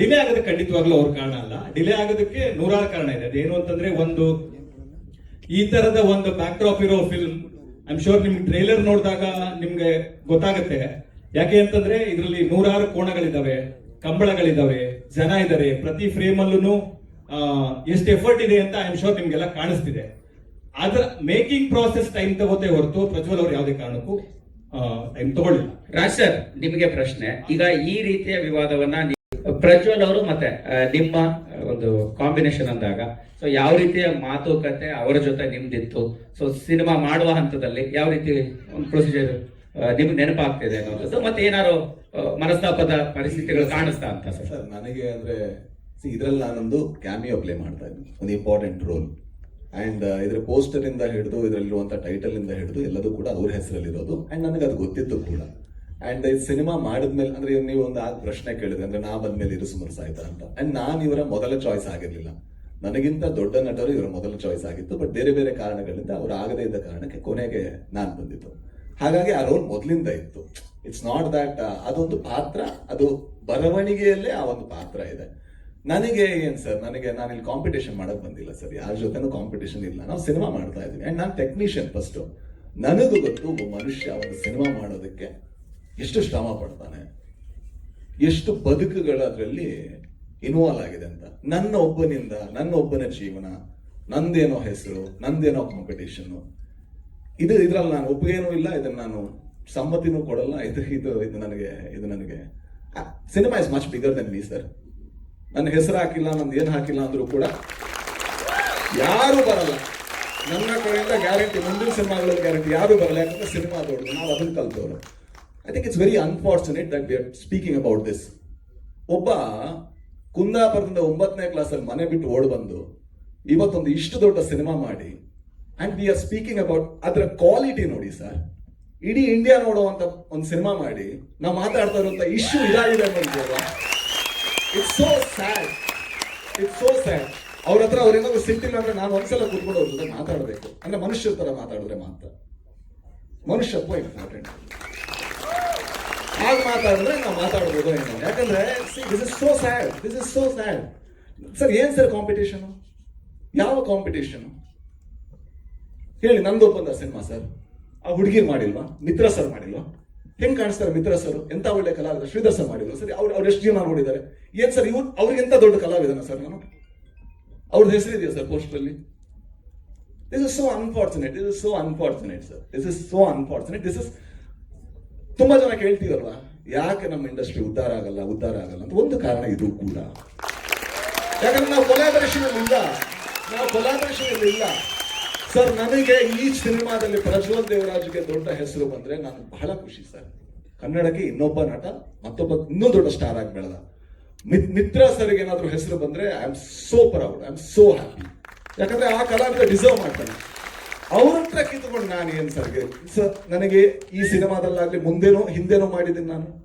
ಡಿಲೇ ಆಗೋದಕ್ಕೆ ಖಂಡಿತವಾಗ್ಲೂ ಅವ್ರ ಕಾರಣ ಅಲ್ಲ. ಡಿಲೇ ಆಗೋದಕ್ಕೆ 100 ಕಾರಣ ಇದೆ. ಅದೇನು ಅಂತಂದ್ರೆ, ಒಂದು ಈ ತರದ ಒಂದು ಬ್ಯಾಕ್ ಡ್ರಾಪ್ ಇರೋ ಫಿಲ್ಮ್, ಐ ಆಮ್ ಶೋರ್ ನಿಮ್ಗೆ ಟ್ರೈಲರ್ ನೋಡಿದಾಗ ನಿಮ್ಗೆ ಗೊತ್ತಾಗುತ್ತೆ. ಯಾಕೆ ಅಂತಂದ್ರೆ ಇದರಲ್ಲಿ 100 ಕೋಣಗಳಿದಾವೆ, ಕಂಬಳಗಳಿದಾವೆ, ಜನ ಇದಾರೆ. ಪ್ರತಿ ಫ್ರೇಮ್ ಅಲ್ಲೂ ಎಷ್ಟು ಎಫರ್ಟ್ ಇದೆ ಅಂತ ಐ ಆಮ್ ಶೋರ್ ನಿಮ್ಗೆಲ್ಲ ಕಾಣಿಸ್ತಿದೆ. ಅದರ ಮೇಕಿಂಗ್ ಪ್ರಾಸೆಸ್ ಟೈಮ್ ತಗೋತೆ ಹೊರತು ಪ್ರಜ್ವಲ್ ಅವ್ರು ಯಾವುದೇ ಕಾರಣಕ್ಕೂ ಟೈಮ್ ತಗೊಳ್ಳಿಲ್ಲ. ರಾಜ್ ಸರ್, ನಿಮಗೆ ಪ್ರಶ್ನೆ. ಈಗ ಈ ರೀತಿಯ ವಿವಾದವನ್ನ ಪ್ರಜ್ವಲ್ ಅವರು ಮತ್ತೆ ನಿಮ್ಮ ಒಂದು ಕಾಂಬಿನೇಷನ್ ಅಂದಾಗ, ಸೊ ಯಾವ ರೀತಿಯ ಮಾತುಕತೆ ಅವರ ಜೊತೆ ನಿಮ್ದಿತ್ತು? ಸೊ ಸಿನಿಮಾ ಮಾಡುವ ಹಂತದಲ್ಲಿ ಯಾವ ರೀತಿ ಒಂದು ಪ್ರೊಸೀಜರ್? ನಿಮ್ಗೆ ನೆನಪಾಗ್ತಿದೆ ಅನ್ನೋದು ಮತ್ತೆ ಏನಾದ್ರು ಮನಸ್ತಾಪದ ಪರಿಸ್ಥಿತಿಗಳು ಕಾಣಿಸ್ತಾ ಅಂತ ಸರ್? ಸರ್ ನನಗೆ ಅಂದ್ರೆ ಇದ್ರಲ್ಲಿ ನಾನೊಂದು ಕ್ಯಾಮಿಯೋ ಪ್ಲೇ ಮಾಡ್ತಾ ಇದ್ದೀನಿ, ಒಂದು ಇಂಪಾರ್ಟೆಂಟ್ ರೋಲ್. ಅಂಡ್ ಇದ್ರ ಪೋಸ್ಟರ್ ಇಂದ ಹಿಡಿದು ಇದರಲ್ಲಿರುವಂತ ಟೈಟಲ್ ಇಂದ ಹಿಡಿದು ಎಲ್ಲದೂ ಕೂಡ ಅವ್ರ ಹೆಸರಲ್ಲಿರೋದು. ಅಂಡ್ ನನಗೆ ಅದು ಗೊತ್ತಿತ್ತು ಕೂಡ. ಅಂಡ್ ಈ ಸಿನಿಮಾ ಮಾಡಿದ್ಮೇಲೆ ಅಂದ್ರೆ ನೀವು ಒಂದು ಪ್ರಶ್ನೆ ಕೇಳಿದ್ರೆ ಅಂದ್ರೆ ನಾ ಬಂದ್ಮೇಲೆ ಇರು ಸುಮರ್ಸ್ ಆಯ್ತಾ ಅಂತ. ಅಂಡ್ ನಾನು ಇವರ ಮೊದಲ ಚಾಯ್ಸ್ ಆಗಿರ್ಲಿಲ್ಲ, ನನಗಿಂತ ದೊಡ್ಡ ನಟರು ಇವರ ಮೊದಲ ಚಾಯ್ಸ್ ಆಗಿತ್ತು. ಬಟ್ ಬೇರೆ ಬೇರೆ ಕಾರಣಗಳಿಂದ ಅವ್ರು ಆಗದೇ ಇದ್ದ ಕಾರಣಕ್ಕೆ ಕೊನೆಗೆ ನಾನು ಬಂದಿತ್ತು. ಹಾಗಾಗಿ ಆ ರೋಲ್ ಮೊದಲಿಂದ ಇತ್ತು. ಇಟ್ಸ್ ನಾಟ್ ದಟ್ ಅದೊಂದು ಪಾತ್ರ, ಅದು ಬರವಣಿಗೆಯಲ್ಲೇ ಆ ಒಂದು ಪಾತ್ರ ಇದೆ. ನನಗೆ ಏನ್ ಸರ್, ನಾನು ಇಲ್ಲಿ ಕಾಂಪಿಟೇಷನ್ ಮಾಡಕ್ ಬಂದಿಲ್ಲ ಸರ್, ಯಾರ ಜೊತೆನೂ ಕಾಂಪಿಟೇಷನ್ ಇಲ್ಲ. ನಾವು ಸಿನಿಮಾ ಮಾಡ್ತಾ ಇದೀವಿ. ಅಂಡ್ ನಾನು ಟೆಕ್ನಿಷಿಯನ್ ಫಸ್ಟ್. ನನಗೂ ಗೊತ್ತು ಒಬ್ಬ ಮನುಷ್ಯ ಒಂದು ಸಿನಿಮಾ ಮಾಡೋದಕ್ಕೆ ಎಷ್ಟು ಶ್ರಮ ಪಡ್ತಾನೆ, ಎಷ್ಟು ಬದುಕುಗಳು ಅದರಲ್ಲಿ ಇನ್ವಾಲ್ವ್ ಆಗಿದೆ ಅಂತ. ನನ್ನ ಒಬ್ಬನ ಜೀವನ, ನಂದೇನೋ ಹೆಸರು, ನಂದೇನೋ ಕಾಂಪಿಟೇಷನ್, ಇದ್ರಲ್ಲಿ ನಾನು ಒಪ್ಪಿಗೇನೂ ಇಲ್ಲ, ಇದನ್ನ ನಾನು ಸಮ್ಮತಿನೂ ಕೊಡಲ್ಲ. ಇದು ನನಗೆ cinema is much bigger then me sir. ನನ್ನ ಹೆಸರು ಹಾಕಿಲ್ಲ, ನಂದು ಏನು ಹಾಕಿಲ್ಲ ಅಂದ್ರೂ ಕೂಡ ಯಾರು ಬರಲ್ಲ ನನ್ನ ಕಡೆಯಿಂದ ಗ್ಯಾರಂಟಿ. ಮುಂದಿನ ಸಿನಿಮಾಗಳಲ್ಲಿ ಗ್ಯಾರಂಟಿ ಯಾರು ಬರಲ್ಲ, ಯಾಕಂದ್ರೆ ಸಿನಿಮಾ ದೊಡ್ಡದು, ನಾವು ಅದನ್ನ ಕಲ್ತವ್ರು. I think it's very unfortunate that we are speaking about this. ಒಬ್ಬ ಕುಂದಾಪುರದಿಂದ 9ನೇ ಕ್ಲಾಸಲ್ಲಿ ಮನೆ ಬಿಟ್ಟು ಓಡ್ ಬಂದು ಇವತ್ತೊಂದು ಇಷ್ಟು ದೊಡ್ಡ ಸಿನಿಮಾ ಮಾಡಿ, and we are speaking about ಅದರ ಕ್ವಾಲಿಟಿ. ನೋಡಿ ಸರ್, ಇಡೀ ಇಂಡಿಯಾ ನೋಡುವಂತ ಒಂದು ಸಿನಿಮಾ ಮಾಡಿ ನಾವು ಮಾತಾಡ್ತಾ ಇರುವಂತ ಇಶ್ಯೂ ಇದಾಗಿದೆ ನೋಡಿದ್ಯಲ್ವಾ. It's so sad, it's so sad. ಅವ್ರ ಹತ್ರ ಅವ್ರೇನಾದ್ರು ಸಿಟ್ಟಿಲ್ಲ ಅಂದ್ರೆ ನಾನು ಒಂದ್ಸಲ ಕೂತ್ಕೊಂಡು ಅವ್ರ ಜೊತೆ ಮಾತಾಡಬೇಕು. ಅಂದ್ರೆ ಮನುಷ್ಯರ ತರ ಮಾತಾಡಿದ್ರೆ ಮಾತ್ರ ಮನುಷ್ಯತ್ವ ಇಂಪಾರ್ಟೆಂಟ್. ಹಾಗೆ ಮಾತಾಡಿದ್ರೆ ನಾವು ಮಾತಾಡ್ಬೋದು ಏನೋ. ಯಾಕಂದ್ರೆ this is so sad, this is so sad. Sir ಏನ್ ಸರ್ ಕಾಂಪಿಟೇಷನ್? ಯಾವ ಕಾಂಪಿಟೇಷನ್ ಹೇಳಿ? ನಂದೊಬ್ಬಂದ ಸಿನಿಮಾ ಸರ್, ಆ ಹುಡುಗಿರ್ ಮಾಡಿಲ್ವಾ? ಮಿತ್ರ ಸರ್ ಮಾಡಿಲ್ವಾ? ಹೆಂಗ್ ಕಾಣಿಸ್ತಾರೆ ಮಿತ್ರ ಸರ್? ಎಂತ ಒಳ್ಳೆ ಕಲಾವಿದ. ಶ್ರೀಧರ್ ಸರ್ ಮಾಡಿಲ್ವಾ ಸರ್? ಅವ್ರು ಎಷ್ಟು ಜನ ನೋಡಿದ್ದಾರೆ? ಏನ್ ಸರ್ ಅವ್ರಿಗೆ ಎಂತ ದೊಡ್ಡ ಕಲಾವಿದನ ಸರ್ ನಾನು? ಅವ್ರದ್ದು ಹೆಸರಿದೆಯಾ ಸರ್ ಪೋಸ್ಟರ್ ಅಲ್ಲಿ? This is so unfortunate, this is so unfortunate sir, this is so unfortunate. This is ತುಂಬಾ ಜನ ಕೇಳ್ತೀರಲ್ವಾ, ಯಾಕೆ ನಮ್ಮ ಇಂಡಸ್ಟ್ರಿ ಉದ್ಧಾರ ಆಗಲ್ಲ ಅಂತ. ಒಂದು ಕಾರಣ ಇದು ಕೂಡ. ಯಾಕಂದ್ರೆ ನಾವು ಕೊಲಾಬರೇಷನ್ ಇಲ್ಲ ಸರ್. ನನಗೆ ಈ ಸಿನಿಮಾದಲ್ಲಿ ಪ್ರಜ್ವಲ್ ದೇವರಾಜ್ಗೆ ದೊಡ್ಡ ಹೆಸರು ಬಂದ್ರೆ ನಾನು ಬಹಳ ಖುಷಿ ಸರ್. ಕನ್ನಡಕ್ಕೆ ಇನ್ನೊಬ್ಬ ನಟ ಮತ್ತೊಬ್ಬ ಇನ್ನೂ ದೊಡ್ಡ ಸ್ಟಾರ್ ಆಗಿ ಬೆಳೆದ. ಮಿತ್ರ ಸರ್ಗೆ ಏನಾದ್ರೂ ಹೆಸರು ಬಂದ್ರೆ I am so proud, I am so happy. ಯಾಕಂದ್ರೆ ಆ ಕಲಾವಿದ ಡಿಸರ್ವ್ ಮಾಡ್ತಾನೆ. ಅವ್ರ ಹತ್ರ ಕಿತ್ಕೊಂಡು ನಾನು ಏನ್ ಸರ್ಗೆ ಸರ್, ನನಗೆ ಈ ಸಿನಿಮಾದಲ್ಲಾಗ್ಲಿ ಹಿಂದೇನೋ ಮಾಡಿದ್ದೀನಿ.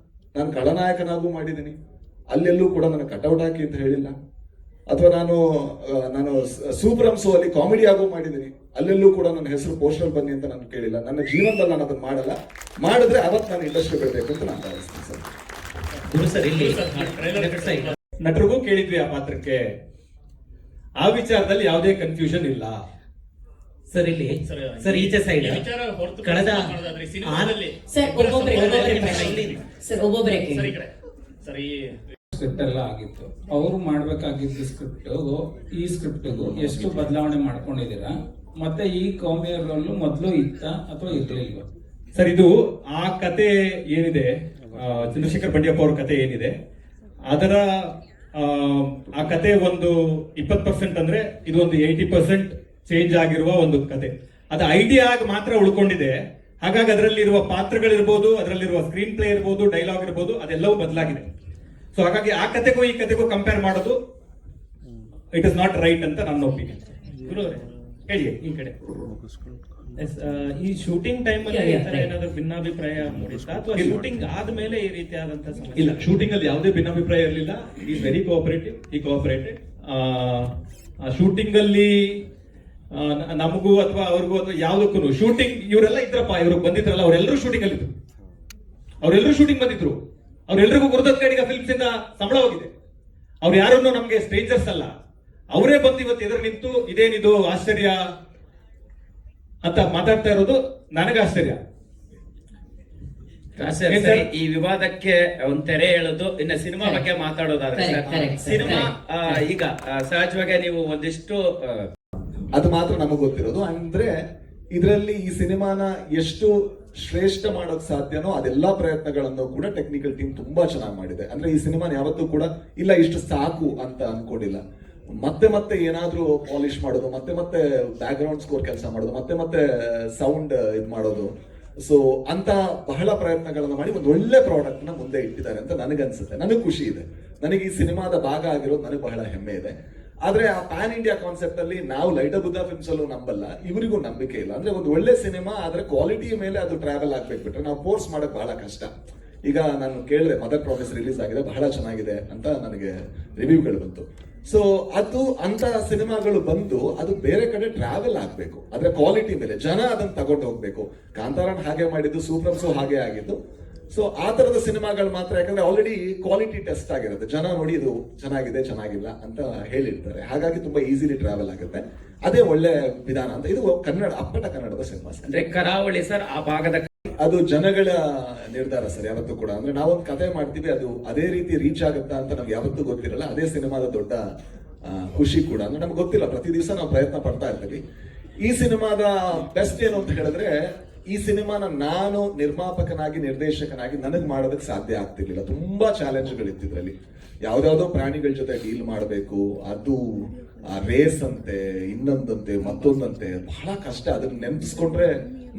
ನಾನು ಖಳನಾಯಕನಾಗೂ ಮಾಡಿದ್ದೀನಿ. ಅಲ್ಲೆಲ್ಲೂ ಕೂಡ ನನಗೆ ಕಟ್ಔಟ್ ಹಾಕಿ ಅಂತ ಹೇಳಿಲ್ಲ. ಅಥವಾ ನಾನು ಸೂಪರಂ ಸೋ ಅಲ್ಲಿ ಕಾಮಿಡಿ ಆಗೋ ಮಾಡಿದ್ದೀನಿ. ಅಲ್ಲೆಲ್ಲೂ ಕೂಡ ನನ್ನ ಹೆಸರು ಪೋಸ್ಟರ್ ಬನ್ನಿ ಅಂತ ನಾನು ಕೇಳಿಲ್ಲ. ನನ್ನ ಜೀವನದಲ್ಲಿ ನಾನು ಅದನ್ನ ಮಾಡಲ್ಲ. ಮಾಡಿದ್ರೆ ಅವತ್ತು ನಾನು ಇಂಡಸ್ಟ್ರಿ ಬಿಡಬೇಕು ಅಂತ ನಾನು ಭಾವಿಸ್ತೀನಿ ಸರ್. ನಟರಿಗೂ ಕೇಳಿದ್ವಿ ಆ ಪಾತ್ರಕ್ಕೆ, ಆ ವಿಚಾರದಲ್ಲಿ ಯಾವುದೇ ಕನ್ಫ್ಯೂಷನ್ ಇಲ್ಲ ಸರ್. ಇಲ್ಲಿ ಸರ್ ಈಚೆ ಸೈಡ್ ಕಳೆದ ಒಬ್ಬೊಬ್ಬರೇ ಸ್ಕ್ರಿಪ್ಟ್ ಎಲ್ಲ ಆಗಿತ್ತು. ಅವರು ಮಾಡ್ಬೇಕಾಗಿದ್ದ ಈ ಸ್ಕ್ರಿಪ್ಟ್ಗೂ ಎಷ್ಟು ಬದಲಾವಣೆ ಮಾಡ್ಕೊಂಡಿದ್ದೀರಾ? ಮತ್ತೆ ಈ ಕಾಮಿಯರ್ ರೋಲ್ ಮೊದಲು ಇತ್ತ ಅಥವಾ ಇರ್ಲಿಲ್ವಾ ಸರ್? ಇದು ಆ ಕತೆ ಏನಿದೆ, ಚಂದ್ರಶೇಖರ್ ಬಂಡಿಯಪ್ಪ ಅವ್ರ ಕತೆ ಏನಿದೆ, ಅದರ ಆ ಕತೆ ಒಂದು 20% ಅಂದ್ರೆ ಇದು ಒಂದು 80% ಚೇಂಜ್ ಆಗಿರುವ ಒಂದು ಕತೆ. ಅದು ಐಡಿಯಾ ಆಗಿ ಮಾತ್ರ ಉಳ್ಕೊಂಡಿದೆ. ಹಾಗಾಗಿ ಅದರಲ್ಲಿರುವ ಪಾತ್ರಗಳಿರ್ಬೋದು, ಅದರಲ್ಲಿರುವ ಸ್ಕ್ರೀನ್ ಪ್ಲೇ ಇರ್ಬೋದು, ಡೈಲಾಗ್ ಇರ್ಬೋದು, ಅದೆಲ್ಲವೂ ಬದಲಾಗಿದೆ. ಸೊ ಹಾಗಾಗಿ ಆ ಕತೆಗೂ ಈ ಕತೆಗೂ ಕಂಪೇರ್ ಮಾಡೋದು ಇಟ್ ಇಸ್ ನಾಟ್ ರೈಟ್ ಅಂತ ನನ್ನ ಒಪಿನಿಯನ್. ಹೇಳಿ ಈ ಕಡೆ. ಈ ಶೂಟಿಂಗ್ ಟೈಮ್ ಅಲ್ಲಿ ಏನಾದ್ರು ಭಿನ್ನಾಭಿಪ್ರಾಯ ಮೂಡಿಸ್ತಾ ಅಥವಾ ಶೂಟಿಂಗ್ ಆದ್ಮೇಲೆ ಈ ರೀತಿಯಾದಂತಹ ಸಮಸ್ಯೆ? ಇಲ್ಲ, ಶೂಟಿಂಗ್ ಅಲ್ಲಿ ಯಾವುದೇ ಭಿನ್ನಾಭಿಪ್ರಾಯ ಇರಲಿಲ್ಲ. ಈಸ್ ವೆರಿ ಕೋಆಪರೇಟಿವ್, ಈ ಕೋಆಪರೇಟೆಡ್. ಶೂಟಿಂಗ್ ಅಲ್ಲಿ ನಮಗೂ ಅಥವಾ ಅವ್ರಿಗೂ ಅಥವಾ ಯಾವುದಕ್ಕೂ ಶೂಟಿಂಗ್ ಇವರೆಲ್ಲ ಇದ್ರಪ್ಪ, ಇವ್ರಿಗೆ ಬಂದಿದ್ರಲ್ಲ ಅವರೆಲ್ಲರೂ ಶೂಟಿಂಗ್ ಅಲ್ಲಿ ಇದ್ರು. ಅವರೆಲ್ಲರೂ ಶೂಟಿಂಗ್ ಬಂದಿದ್ರು. ಅವ್ರೆಲ್ರಿಗೂ ಗುರುದತ್ ಕಡೆಗೆ ಫಿಲ್ಮ್ಸ್ ಇಂದ ಸಂಬಳ ಹೋಗಿದೆ. ಅವ್ರು ಯಾರನ್ನು ನಮ್ಗೆ ಸ್ಟ್ರೇಂಜರ್ಸ್ ಅಲ್ಲ. ಅವರೇ ಬಂದು ಇವತ್ತು ಎದುರು ನಿಂತು ಇದೇನಿದು ಆಶ್ಚರ್ಯ ಅಂತ ಮಾತಾಡ್ತಾ ಇರೋದು ನನಗೆ ಆಶ್ಚರ್ಯ. ಈ ವಿವಾದಕ್ಕೆ ಒಂದ್ ತೆರೆ ಎಳೆದು ಇನ್ನ ಸಿನಿಮಾ ಬಗ್ಗೆ ಮಾತಾಡೋದಾದ್ರೆ ಸಿನಿಮಾ ಈಗ ಸಹಜವಾಗಿ ನೀವು ಒಂದಿಷ್ಟು ಅದು ಮಾತ್ರ ನಮಗೆ ಗೊತ್ತಿರೋದು. ಅಂದ್ರೆ ಇದರಲ್ಲಿ ಈ ಸಿನಿಮಾನ ಎಷ್ಟು ಶ್ರೇಷ್ಠ ಮಾಡೋಕ್ ಸಾಧ್ಯನೋ ಅದೆಲ್ಲಾ ಪ್ರಯತ್ನಗಳನ್ನು ಕೂಡ ಟೆಕ್ನಿಕಲ್ ಟೀಮ್ ತುಂಬಾ ಚೆನ್ನಾಗಿ ಮಾಡಿದೆ. ಅಂದ್ರೆ ಈ ಸಿನಿಮಾನ ಯಾವತ್ತೂ ಕೂಡ ಇಲ್ಲ ಇಷ್ಟು ಸಾಕು ಅಂತ ಅನ್ಕೊಂಡಿಲ್ಲ. ಮತ್ತೆ ಏನಾದ್ರೂ ಪಾಲಿಶ್ ಮಾಡೋದು, ಮತ್ತೆ ಬ್ಯಾಕ್ ಗ್ರೌಂಡ್ ಸ್ಕೋರ್ ಕೆಲಸ ಮಾಡೋದು, ಮತ್ತೆ ಸೌಂಡ್ ಇದು ಮಾಡೋದು, ಸೊ ಅಂತ ಬಹಳ ಪ್ರಯತ್ನಗಳನ್ನ ಮಾಡಿ ಒಂದು ಒಳ್ಳೆ ಪ್ರಾಡಕ್ಟ್ ನ ಮುಂದೆ ಇಟ್ಟಿದ್ದಾರೆ ಅಂತ ನನಗನ್ಸುತ್ತೆ. ನನಗೆ ಖುಷಿ ಇದೆ, ನನಗೆ ಈ ಸಿನಿಮಾದ ಭಾಗ ಆಗಿರೋದು ನನಗೆ ಬಹಳ ಹೆಮ್ಮೆ ಇದೆ. ಆದ್ರೆ ಆ ಪ್ಯಾನ್ ಇಂಡಿಯಾ ಕಾನ್ಸೆಪ್ಟ್ ಅಲ್ಲಿ ನಾವು ಲೈಟ್ ಬುದ್ಧ ಫಿಲ್ಮ್ಸ್ ಅಲ್ಲೂ ನಂಬಲ್ಲ, ಇವರಿಗೂ ನಂಬಿಕೆ ಇಲ್ಲ. ಅಂದ್ರೆ ಒಂದು ಒಳ್ಳೆ ಸಿನಿಮಾ ಆದ್ರೆ ಕ್ವಾಲಿಟಿ ಮೇಲೆ ಅದು ಟ್ರಾವೆಲ್ ಆಗ್ಬೇಕು ಬಿಟ್ರೆ ನಾವು ಫೋರ್ಸ್ ಮಾಡಕ್ ಬಹಳ ಕಷ್ಟ. ಈಗ ನಾನು ಕೇಳಿದೆ ಮದರ್ ಪ್ರಾಮಿಸ್ ರಿಲೀಸ್ ಆಗಿದೆ, ಬಹಳ ಚೆನ್ನಾಗಿದೆ ಅಂತ ನನಗೆ ರಿವ್ಯೂಗಳು ಬಂತು. ಸೊ ಅದು ಅಂತ ಸಿನಿಮಾಗಳು ಬಂದು ಅದು ಬೇರೆ ಕಡೆ ಟ್ರಾವೆಲ್ ಆಗ್ಬೇಕು, ಆದ್ರೆ ಕ್ವಾಲಿಟಿ ಮೇಲೆ ಜನ ಅದನ್ನ ತಗೊಂಡು ಹೋಗ್ಬೇಕು. ಕಾಂತಾರನ್ ಹಾಗೆ ಮಾಡಿದ್ದು, ಸೂಪ್ರಮ್ಸು ಹಾಗೆ ಆಗಿದ್ದು. ಸೊ ಆ ತರದ ಸಿನಿಮಾಗಳು ಮಾತ್ರ, ಯಾಕಂದ್ರೆ ಆಲ್ರೆಡಿ ಕ್ವಾಲಿಟಿ ಟೆಸ್ಟ್ ಆಗಿರುತ್ತೆ, ಜನ ನೋಡಿ ಇದು ಚೆನ್ನಾಗಿದೆ ಚೆನ್ನಾಗಿಲ್ಲ ಅಂತ ಹೇಳಿರ್ತಾರೆ, ಹಾಗಾಗಿ ತುಂಬಾ ಈಸಿಲಿ ಟ್ರಾವೆಲ್ ಆಗುತ್ತೆ. ಅದೇ ಒಳ್ಳೆ ವಿಧಾನ ಅಂತ. ಇದು ಕನ್ನಡ, ಅಪ್ಪಟ ಕನ್ನಡದ ಸಿನಿಮಾ ಸರ್. ಅಂದ್ರೆ ಕರಾವಳಿ ಸರ್ ಆ ಭಾಗದ ಅದು ಜನಗಳ ನಿರ್ಧಾರ ಸರ್ ಯಾವತ್ತೂ ಕೂಡ. ಅಂದ್ರೆ ನಾವೊಂದು ಕತೆ ಮಾಡ್ತೀವಿ, ಅದು ಅದೇ ರೀತಿ ರೀಚ್ ಆಗುತ್ತಾ ಅಂತ ನಮ್ಗೆ ಯಾವತ್ತೂ ಗೊತ್ತಿರಲ್ಲ. ಅದೇ ಸಿನಿಮಾದ ದೊಡ್ಡ ಖುಷಿ ಕೂಡ. ಅಂದ್ರೆ ನಮ್ಗೆ ಗೊತ್ತಿಲ್ಲ, ಪ್ರತಿ ದಿವಸ ನಾವು ಪ್ರಯತ್ನ ಪಡ್ತಾ ಇರ್ತೀವಿ. ಈ ಸಿನಿಮಾದ ಬೆಸ್ಟ್ ಏನು ಅಂತ ಹೇಳಿದ್ರೆ, ಈ ಸಿನಿಮಾನ ನಾನು ನಿರ್ಮಾಪಕನಾಗಿ ನಿರ್ದೇಶಕನಾಗಿ ನನಗೆ ಮಾಡೋದಕ್ಕೆ ಸಾಧ್ಯ ಆಗ್ತಿರ್ಲಿಲ್ಲ. ತುಂಬಾ ಚಾಲೆಂಜ್ಗಳಿತ್ತು ಇದರಲ್ಲಿ. ಯಾವ್ದಾವ್ದೋ ಪ್ರಾಣಿಗಳ ಜೊತೆ ಡೀಲ್ ಮಾಡಬೇಕು, ಅದು ಆ ರೇಸ್ ಅಂತೆ, ಇನ್ನೊಂದಂತೆ, ಮತ್ತೊಂದಂತೆ, ಬಹಳ ಕಷ್ಟ. ಅದನ್ನ ನೆನಪಿಸ್ಕೊಂಡ್ರೆ,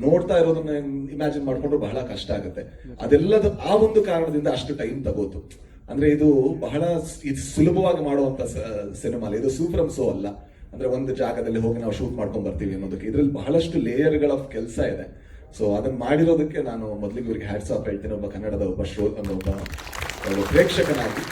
ನೋಡ್ತಾ ಇರೋದನ್ನ ಇಮ್ಯಾಜಿನ್ ಮಾಡ್ಕೊಂಡ್ರೆ ಬಹಳ ಕಷ್ಟ ಆಗುತ್ತೆ. ಅದೆಲ್ಲದ ಆ ಒಂದು ಕಾರಣದಿಂದ ಅಷ್ಟು ಟೈಮ್ ತಗೋತು. ಅಂದ್ರೆ ಇದು ಬಹಳ ಸುಲಭವಾಗಿ ಮಾಡುವಂತ ಸಿನಿಮಾ ಅಲ್ಲ, ಇದು ಸೂಪರ್ ಶೋ ಅಲ್ಲ. ಅಂದ್ರೆ ಒಂದು ಜಾಗದಲ್ಲಿ ಹೋಗಿ ನಾವು ಶೂಟ್ ಮಾಡ್ಕೊಂಡ್ ಬರ್ತೀವಿ ಅನ್ನೋದಕ್ಕೆ ಇದ್ರಲ್ಲಿ ಬಹಳಷ್ಟು ಲೇಯರ್ಗಳ ಕೆಲಸ ಇದೆ. ಸೊ ಅದನ್ನ ಮಾಡಿರೋದಕ್ಕೆ ನಾನು ಮೊದಲಿಗೆ ಇವರಿಗೆ ಹ್ಯಾಟ್ಸ್ ಆಫ್ ಹೇಳ್ತೀನಿ, ಒಬ್ಬ ಕನ್ನಡದ ಒಬ್ಬ ಪ್ರೇಕ್ಷಕನಾಗಿ.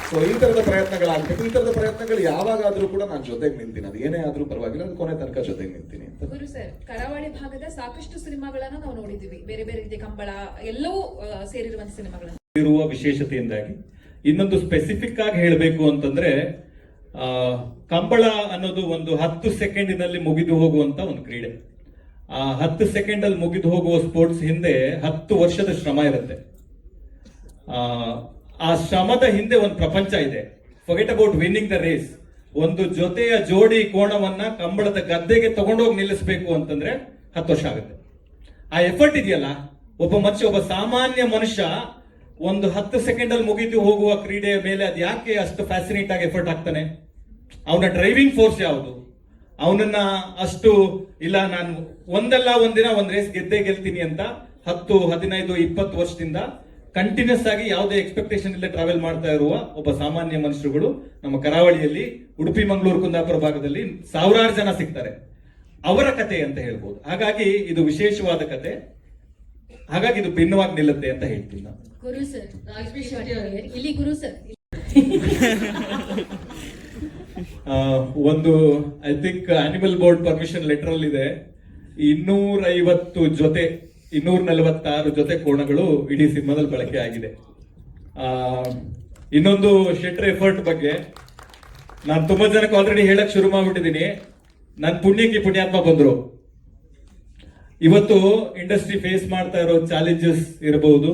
ಸೊ ಈ ತರದ ಪ್ರಯತ್ನಗಳಾಗಬೇಕು. ಈ ತರದ ಪ್ರಯತ್ನಗಳು ಯಾವಾಗಾದ್ರೂ ಕೂಡ ನಾನು ಜೊತೆಗೆ ನಿಲ್ತೀನಿ, ಅದು ಏನೇ ಆದ್ರೂ ಪರವಾಗಿಲ್ಲ, ಅದು ಕೊನೆ ತನಕ ಜೊತೆಗೆ ನಿಲ್ತೀನಿ ಅಂತ. ಗುರು ಸರ್, ಕರಾವಳಿ ಭಾಗದ ಸಾಕಷ್ಟು ಸಿನಿಮಾಗಳನ್ನ ನಾವು ನೋಡಿದ್ವಿ, ಬೇರೆ ಬೇರೆ ರೀತಿಯ ಕಂಬಳ ಎಲ್ಲವೂ ಸೇರಿರುವಂತ ಸಿನಿಮಾಗಳನ್ನ. ಇರುವ ವಿಶೇಷತೆಯಿಂದಾಗಿ ಇನ್ನೊಂದು ಸ್ಪೆಸಿಫಿಕ್ ಆಗಿ ಹೇಳಬೇಕು ಅಂತಂದ್ರೆ, ಕಂಬಳ ಅನ್ನೋದು ಒಂದು 10 ಸೆಕೆಂಡಿನಲ್ಲಿ ಮುಗಿದು ಹೋಗುವಂತ ಒಂದು ಕ್ರೀಡೆ. ಆ 10 ಸೆಕೆಂಡ್ ಅಲ್ಲಿ ಮುಗಿದು ಹೋಗುವ ಸ್ಪೋರ್ಟ್ಸ್ ಹಿಂದೆ 10 ವರ್ಷದ ಶ್ರಮ ಇರುತ್ತೆ. ಆ ಶ್ರಮದ ಹಿಂದೆ ಒಂದು ಪ್ರಪಂಚ ಇದೆ. Forget about winning the race. ಒಂದು ಜೊತೆಯ ಜೋಡಿ ಕೋಣವನ್ನ ಕಂಬಳದ ಗದ್ದೆಗೆ ತಗೊಂಡೋಗಿ ನಿಲ್ಲಿಸಬೇಕು ಅಂತಂದ್ರೆ 10 ವರ್ಷ ಆಗುತ್ತೆ. ಆ ಎಫರ್ಟ್ ಇದೆಯಲ್ಲ, ಒಬ್ಬ ಸಾಮಾನ್ಯ ಮನುಷ್ಯ ಒಂದು 10 ಸೆಕೆಂಡ್ ಅಲ್ಲಿ ಮುಗಿದು ಹೋಗುವ ಕ್ರೀಡೆಯ ಮೇಲೆ ಅದು ಯಾಕೆ ಅಷ್ಟು ಫ್ಯಾಸಿನೇಟ್ ಆಗಿ ಎಫರ್ಟ್ ಆಗ್ತಾನೆ? ಅವನ ಡ್ರೈವಿಂಗ್ ಫೋರ್ಸ್ ಯಾವುದು? ಅವನನ್ನ ಅಷ್ಟು ಇಲ್ಲ, ನಾನು ಒಂದಲ್ಲ ಒಂದಿನ ಒಂದ್ ರೇಸ್ ಗೆಲ್ತೀನಿ ಅಂತ 10, 15, 20 ವರ್ಷದಿಂದ ಕಂಟಿನ್ಯೂಸ್ ಆಗಿ ಯಾವುದೇ ಎಕ್ಸ್ಪೆಕ್ಟೇಷನ್ ಇಲ್ಲ ಟ್ರಾವೆಲ್ ಮಾಡ್ತಾ ಇರುವ ಒಬ್ಬ ಸಾಮಾನ್ಯ ಮನುಷ್ಯರುಗಳು ನಮ್ಮ ಕರಾವಳಿಯಲ್ಲಿ, ಉಡುಪಿ, ಮಂಗಳೂರು, ಕುಂದಾಪುರ ಭಾಗದಲ್ಲಿ ಸಾವಿರಾರು ಜನ ಸಿಗ್ತಾರೆ. ಅವರ ಕತೆ ಅಂತ ಹೇಳ್ಬೋದು. ಹಾಗಾಗಿ ಇದು ವಿಶೇಷವಾದ ಕತೆ, ಹಾಗಾಗಿ ಇದು ಭಿನ್ನವಾಗಿ ನಿಲ್ಲುತ್ತೆ ಅಂತ ಹೇಳ್ತೀನಿ ನಾನು. ಗುರು ಸರ್, ರಾಜೇಶ್ ಅವರೇ, ಇಲ್ಲಿ ಗುರು ಸರ್ ಒಂದು I think animal board permission letter ಅಲ್ಲಿ ಇದೆ 250 ಜೊತೆ 246 ಜೊತೆ ಕೋಣಗಳು ಇಡೀ ಸಿನಿಮಾದಲ್ಲಿ ಬಳಕೆ ಆಗಿದೆ. ಇನ್ನೊಂದು ಶೆಟ್ರ್ ಎಫರ್ಟ್ ಬಗ್ಗೆ ನಾನು ತುಂಬಾ ಜನಕ್ಕೆ ಆಲ್ರೆಡಿ ಹೇಳಕ್ ಶುರು ಮಾಡ್ಬಿಟ್ಟಿದ್ದೀನಿ. ನನ್ನ ಪುಣ್ಯಕ್ಕೆ ಪುಣ್ಯಾತ್ಮ ಬಂದ್ರು. ಇವತ್ತು ಇಂಡಸ್ಟ್ರಿ ಫೇಸ್ ಮಾಡ್ತಾ ಇರೋ ಚಾಲೆಂಜಸ್ ಇರಬಹುದು,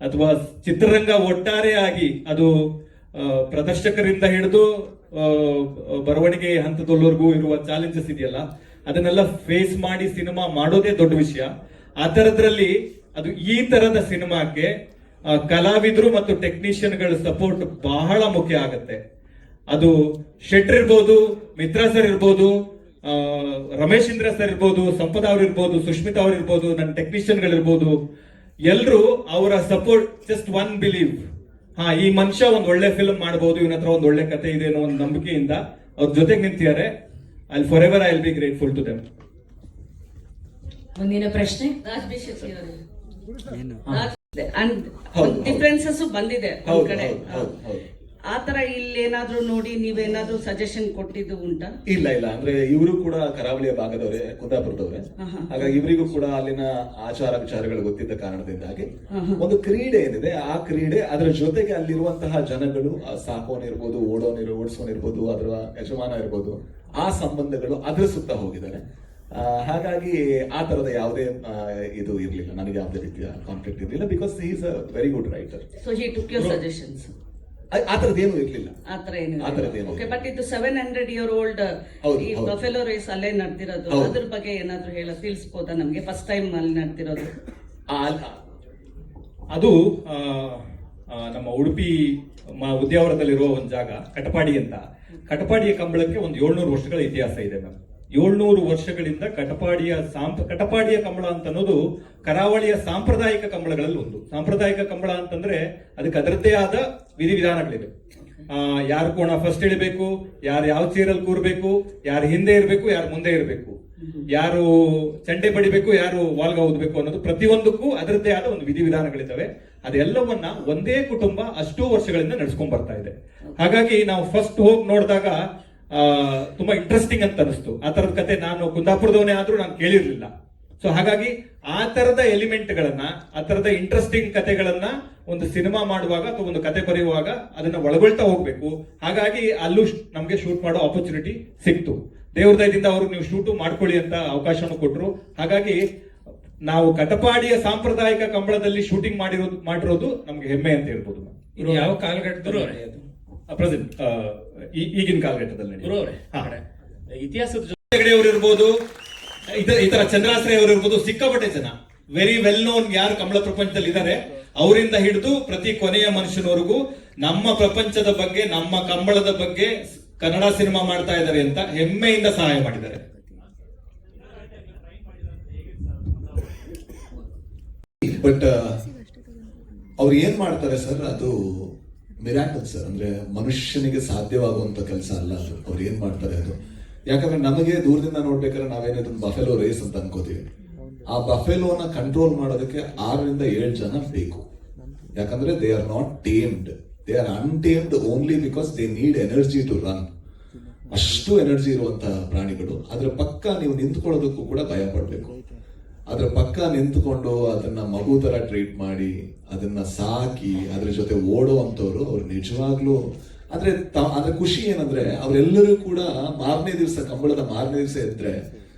ಅಥವಾ ಚಿತ್ರರಂಗ ಒಟ್ಟಾರೆಯಾಗಿ ಅದು ಪ್ರದರ್ಶಕರಿಂದ ಹಿಡಿದು ಬರವಣಿಗೆ ಹಂತದವರೆಗೂ ಇರುವ ಚಾಲೆಂಜಸ್ ಇದೆಯಲ್ಲ, ಅದನ್ನೆಲ್ಲ ಫೇಸ್ ಮಾಡಿ ಸಿನಿಮಾ ಮಾಡೋದೇ ದೊಡ್ಡ ವಿಷಯ. ಆ ತರದ್ರಲ್ಲಿ ಅದು ಈ ತರದ ಸಿನಿಮಾಕ್ಕೆ ಕಲಾವಿದರು ಮತ್ತು ಟೆಕ್ನಿಷಿಯನ್ಗಳ ಸಪೋರ್ಟ್ ಬಹಳ ಮುಖ್ಯ ಆಗತ್ತೆ. ಅದು ಶೆಟ್ರ್ ಇರ್ಬೋದು, ಮಿತ್ರಾ ಸರ್ ಇರ್ಬೋದು, ರಮೇಶ್ ಇಂದ್ರ ಸರ್ ಇರ್ಬೋದು, ಸಂಪದ ಅವ್ರು ಇರ್ಬೋದು, ಸುಷ್ಮಿತಾ ಅವ್ರು ಇರ್ಬೋದು, ನನ್ನ ಟೆಕ್ನಿಷಿಯನ್ಗಳಿರ್ಬೋದು, ಎಲ್ಲರೂ ಅವರ ಸಪೋರ್ಟ್, ಜಸ್ಟ್ ಒನ್ ಬಿಲೀವ್, ಈ ಮನುಷ್ಯ ಒಂದ್ ಒಳ್ಳೆ ಫಿಲ್ಮ್ ಮಾಡಬಹುದು, ಇವನ ಹತ್ರ ಒಂದ್ ಒಳ್ಳೆ ಕತೆ ಇದೆ ಅನ್ನೋ ಒಂದು ನಂಬಿಕೆಯಿಂದ ಅವ್ರ ಜೊತೆಗೆ ನಿಂತಿದ್ದಾರೆ. Forever I will be grateful to them. ಮುಂದಿನ ಪ್ರಶ್ನೆ ಡಿಫ್ರೆನ್ಸಸ್ ಬಂದಿದೆ ಒಂದ್ ಕಡೆ. ಹೌದು. ಆತರ ಇಲ್ಲೇನಾದ್ರೂ ನೋಡಿ ನೀವೇನಾದ್ರೂ ಸಜೆಷನ್ ಕೊಟ್ಟಿದ್ದು ಉಂಟಾ? ಇಲ್ಲ, ಅಂದ್ರೆ ಇವರು ಕೂಡ ಕರಾವಳಿಯ ಭಾಗದವರೇ, ಕುಂದಾಪುರದವರೇ. ಹಾಗಾಗಿ ಇವರಿಗೂ ಕೂಡ ಅಲ್ಲಿನ ಆಚಾರ ವಿಚಾರಗಳು ಗೊತ್ತಿದ್ದ ಕಾರಣದಿಂದಾಗಿ ಒಂದು ಕ್ರೀಡೆ ಏನಿದೆ, ಆ ಕ್ರೀಡೆ ಅದರ ಜೊತೆಗೆ ಅಲ್ಲಿರುವಂತಹ ಜನಗಳು, ಸಾಕೋನಿರ್ಬೋದು, ಓಡಿಸೋನಿರ್ಬೋದು, ಅದರ ಯಜಮಾನ ಇರ್ಬೋದು, ಆ ಸಂಬಂಧಗಳು ಅದ್ರ ಸುತ್ತ ಹೋಗಿದ್ದಾರೆ. ಹಾಗಾಗಿ ಆ ತರದ ಯಾವುದೇ ಇದು ಇರ್ಲಿಲ್ಲ, ನನಗೆ ಯಾವುದೇ ರೀತಿಯ ಕಾನ್ಫ್ಲಿಕ್ಟ್ ಇರಲಿಲ್ಲ. Because he is a very good writer. So he took your suggestions. ಆ ತರದೇನು ಇರ್ಲಿಲ್ಲ. ಓಕೆ, ಬಟ್ ಇದು 700 year old ಈ ಬಫೆಲೋ ರೇಸ್ ಅಲ್ಲೇ ನಡೆದಿರೋದು, ಅದ್ರ ಬಗ್ಗೆ ಏನಾದ್ರು ತಿಳಿಸ್ಬೋದಾ ನಮ್ಗೆ? ಫಸ್ಟ್ ಟೈಮ್ ಅಲ್ಲಿ ನಡೆದಿರೋದು ಅದು ನಮ್ಮ ಉಡುಪಿ ಉದ್ಯಾವರದಲ್ಲಿರುವ ಒಂದು ಜಾಗ, ಕಟಪಾಡಿ ಅಂತ. ಕಟಪಾಡಿಯ ಕಂಬಳಕ್ಕೆ ಒಂದು 700 ವರ್ಷಗಳ ಇತಿಹಾಸ ಇದೆ ಮ್ಯಾಮ್. 700 ವರ್ಷಗಳಿಂದ ಕಟಪಾಡಿಯ ಕಂಬಳ ಅಂತ ಅನ್ನೋದು ಕರಾವಳಿಯ ಸಾಂಪ್ರದಾಯಿಕ ಕಂಬಳಗಳಲ್ಲಿ ಒಂದು. ಸಾಂಪ್ರದಾಯಿಕ ಕಂಬಳ ಅಂತಂದ್ರೆ ಅದಕ್ಕೆ ಅದರದ್ದೇ ಆದ ವಿಧಿವಿಧಾನಗಳಿವೆ. ಯಾರು ಕೋಣ ಫಸ್ಟ್ ಇಳಿಬೇಕು, ಯಾರು ಯಾವ ಚೇರಲ್ಲಿ ಕೂರ್ಬೇಕು, ಯಾರು ಹಿಂದೆ ಇರಬೇಕು, ಯಾರು ಮುಂದೆ ಇರಬೇಕು, ಯಾರು ಚಂಡೆ ಬಡಿಬೇಕು, ಯಾರು ವಾಲ್ಗ ಓದಬೇಕು ಅನ್ನೋದು ಪ್ರತಿಯೊಂದಕ್ಕೂ ಅದರದ್ದೇ ಆದ ಒಂದು ವಿಧಿವಿಧಾನಗಳಿದ್ದಾವೆ. ಅದೆಲ್ಲವನ್ನ ಒಂದೇ ಕುಟುಂಬ ಅಷ್ಟೂ ವರ್ಷಗಳಿಂದ ನಡೆಸ್ಕೊಂಡ್ ಬರ್ತಾ ಇದೆ. ಹಾಗಾಗಿ ನಾವು ಫಸ್ಟ್ ಹೋಗಿ ನೋಡಿದಾಗ ತುಂಬಾ ಇಂಟ್ರೆಸ್ಟಿಂಗ್ ಅಂತ ಅನಿಸ್ತು. ಆ ತರದ ಕತೆ ನಾನು ಕುಂದಾಪುರದವನೇ ಆದ್ರೂ ನಾನು ಕೇಳಿರ್ಲಿಲ್ಲ. ಸೊ ಹಾಗಾಗಿ ಆ ತರದ ಎಲಿಮೆಂಟ್ಗಳನ್ನ, ಆ ತರದ ಇಂಟ್ರೆಸ್ಟಿಂಗ್ ಕತೆಗಳನ್ನ ಒಂದು ಸಿನಿಮಾ ಮಾಡುವಾಗ ಅಥವಾ ಒಂದು ಕತೆ ಬರೆಯುವಾಗ ಅದನ್ನ ಒಳಗೊಳ್ತಾ ಹೋಗ್ಬೇಕು. ಹಾಗಾಗಿ ಅಲ್ಲೂ ನಮ್ಗೆ ಶೂಟ್ ಮಾಡೋ ಆಪರ್ಚುನಿಟಿ ಸಿಕ್ತು. ದೇವ್ರ ದಯದಿಂದ ಅವರು ನೀವು ಶೂಟು ಮಾಡ್ಕೊಳ್ಳಿ ಅಂತ ಅವಕಾಶನೂ ಕೊಟ್ರು. ಹಾಗಾಗಿ ನಾವು ಕಟಪಾಡಿಯ ಸಾಂಪ್ರದಾಯಿಕ ಕಂಬಳದಲ್ಲಿ ಶೂಟಿಂಗ್ ಮಾಡಿರೋದು ನಮ್ಗೆ ಹೆಮ್ಮೆ ಅಂತ ಹೇಳ್ಬೋದು. ಇದು ಯಾವ ಕಾಲಘಟ್ಟದಲ್ಲಿ ಅದು? ಪ್ರೆಸೆಂಟ್ ಈಗಿನ ಕಾಲಘಟ್ಟದಲ್ಲಿ ಇತಿಹಾಸದ ಜೊತೆಗಡೆಯವರು ಇರ್ಬೋದು, ಈ ತರ ಚಂದ್ರಾಶ್ರಯ ಅವರು ಇರ್ಬೋದು, ಸಿಕ್ಕಾಪಟ್ಟೆ ಜನ ವೆರಿ ವೆಲ್ ನೋನ್ ಯಾರು ಕಂಬಳ ಪ್ರಪಂಚದಲ್ಲಿ ಇದ್ದಾರೆ ಅವರಿಂದ ಹಿಡಿದು ಪ್ರತಿ ಕೊನೆಯ ಮನುಷ್ಯನವರೆಗೂ ನಮ್ಮ ಪ್ರಪಂಚದ ಬಗ್ಗೆ, ನಮ್ಮ ಕಂಬಳದ ಬಗ್ಗೆ ಕನ್ನಡ ಸಿನಿಮಾ ಮಾಡ್ತಾ ಇದ್ದಾರೆ ಅಂತ ಹೆಮ್ಮೆಯಿಂದ ಸಹಾಯ ಮಾಡಿದ್ದಾರೆ. ಬಟ್ ಅವ್ರು ಏನ್ ಮಾಡ್ತಾರೆ ಸರ್, ಅದು ಮಿರಾಕಲ್ ಸರ್. ಅಂದ್ರೆ ಮನುಷ್ಯನಿಗೆ ಸಾಧ್ಯವಾಗುವಂತ ಕೆಲಸ ಅಲ್ಲ ಅದು. ಅವ್ರು ಏನ್ ಮಾಡ್ತಾರೆ ಅದು. ಯಾಕಂದ್ರೆ ನಮಗೆ ದೂರದಿಂದ ನೋಡ್ಬೇಕಾದ್ರೆ ನಾವೇನಿದ್ರು ಬಫೆಲೋ ರೇಸ್ ಅಂತ ಅನ್ಕೋತೀವಿ. ಆ ಬಫೆಲೋನ ಕಂಟ್ರೋಲ್ ಮಾಡೋದಕ್ಕೆ 6 ರಿಂದ 7 ಜನ ಬೇಕು. ಯಾಕಂದ್ರೆ they are not tamed, they are untamed only because they need energy to run. ಅಷ್ಟು ಎನರ್ಜಿ ಇರುವಂತಹ ಪ್ರಾಣಿಗಳು. ಅದ್ರ ಪಕ್ಕ ನೀವು ನಿಂತ್ಕೊಳ್ಳೋದಕ್ಕೂ ಕೂಡ ಭಯ ಪಡ್ಬೇಕು. ಅದ್ರ ಪಕ್ಕ ನಿಂತ್ಕೊಂಡು ಅದನ್ನ ಮಗು ತರ ಟ್ರೀಟ್ ಮಾಡಿ ಅದನ್ನ ಸಾಕಿ ಅದ್ರ ಜೊತೆ ಓಡೋ ಅಂತವ್ರು ಅವ್ರು ನಿಜವಾಗ್ಲೂ. ಅದ್ರ ಖುಷಿ ಏನಂದ್ರೆ ಅವರೆಲ್ಲರೂ ಕೂಡ ಮಾರನೇ ದಿವಸ, ಕಂಬಳದ ಮಾರನೇ ದಿವಸ ಇದ್ರೆ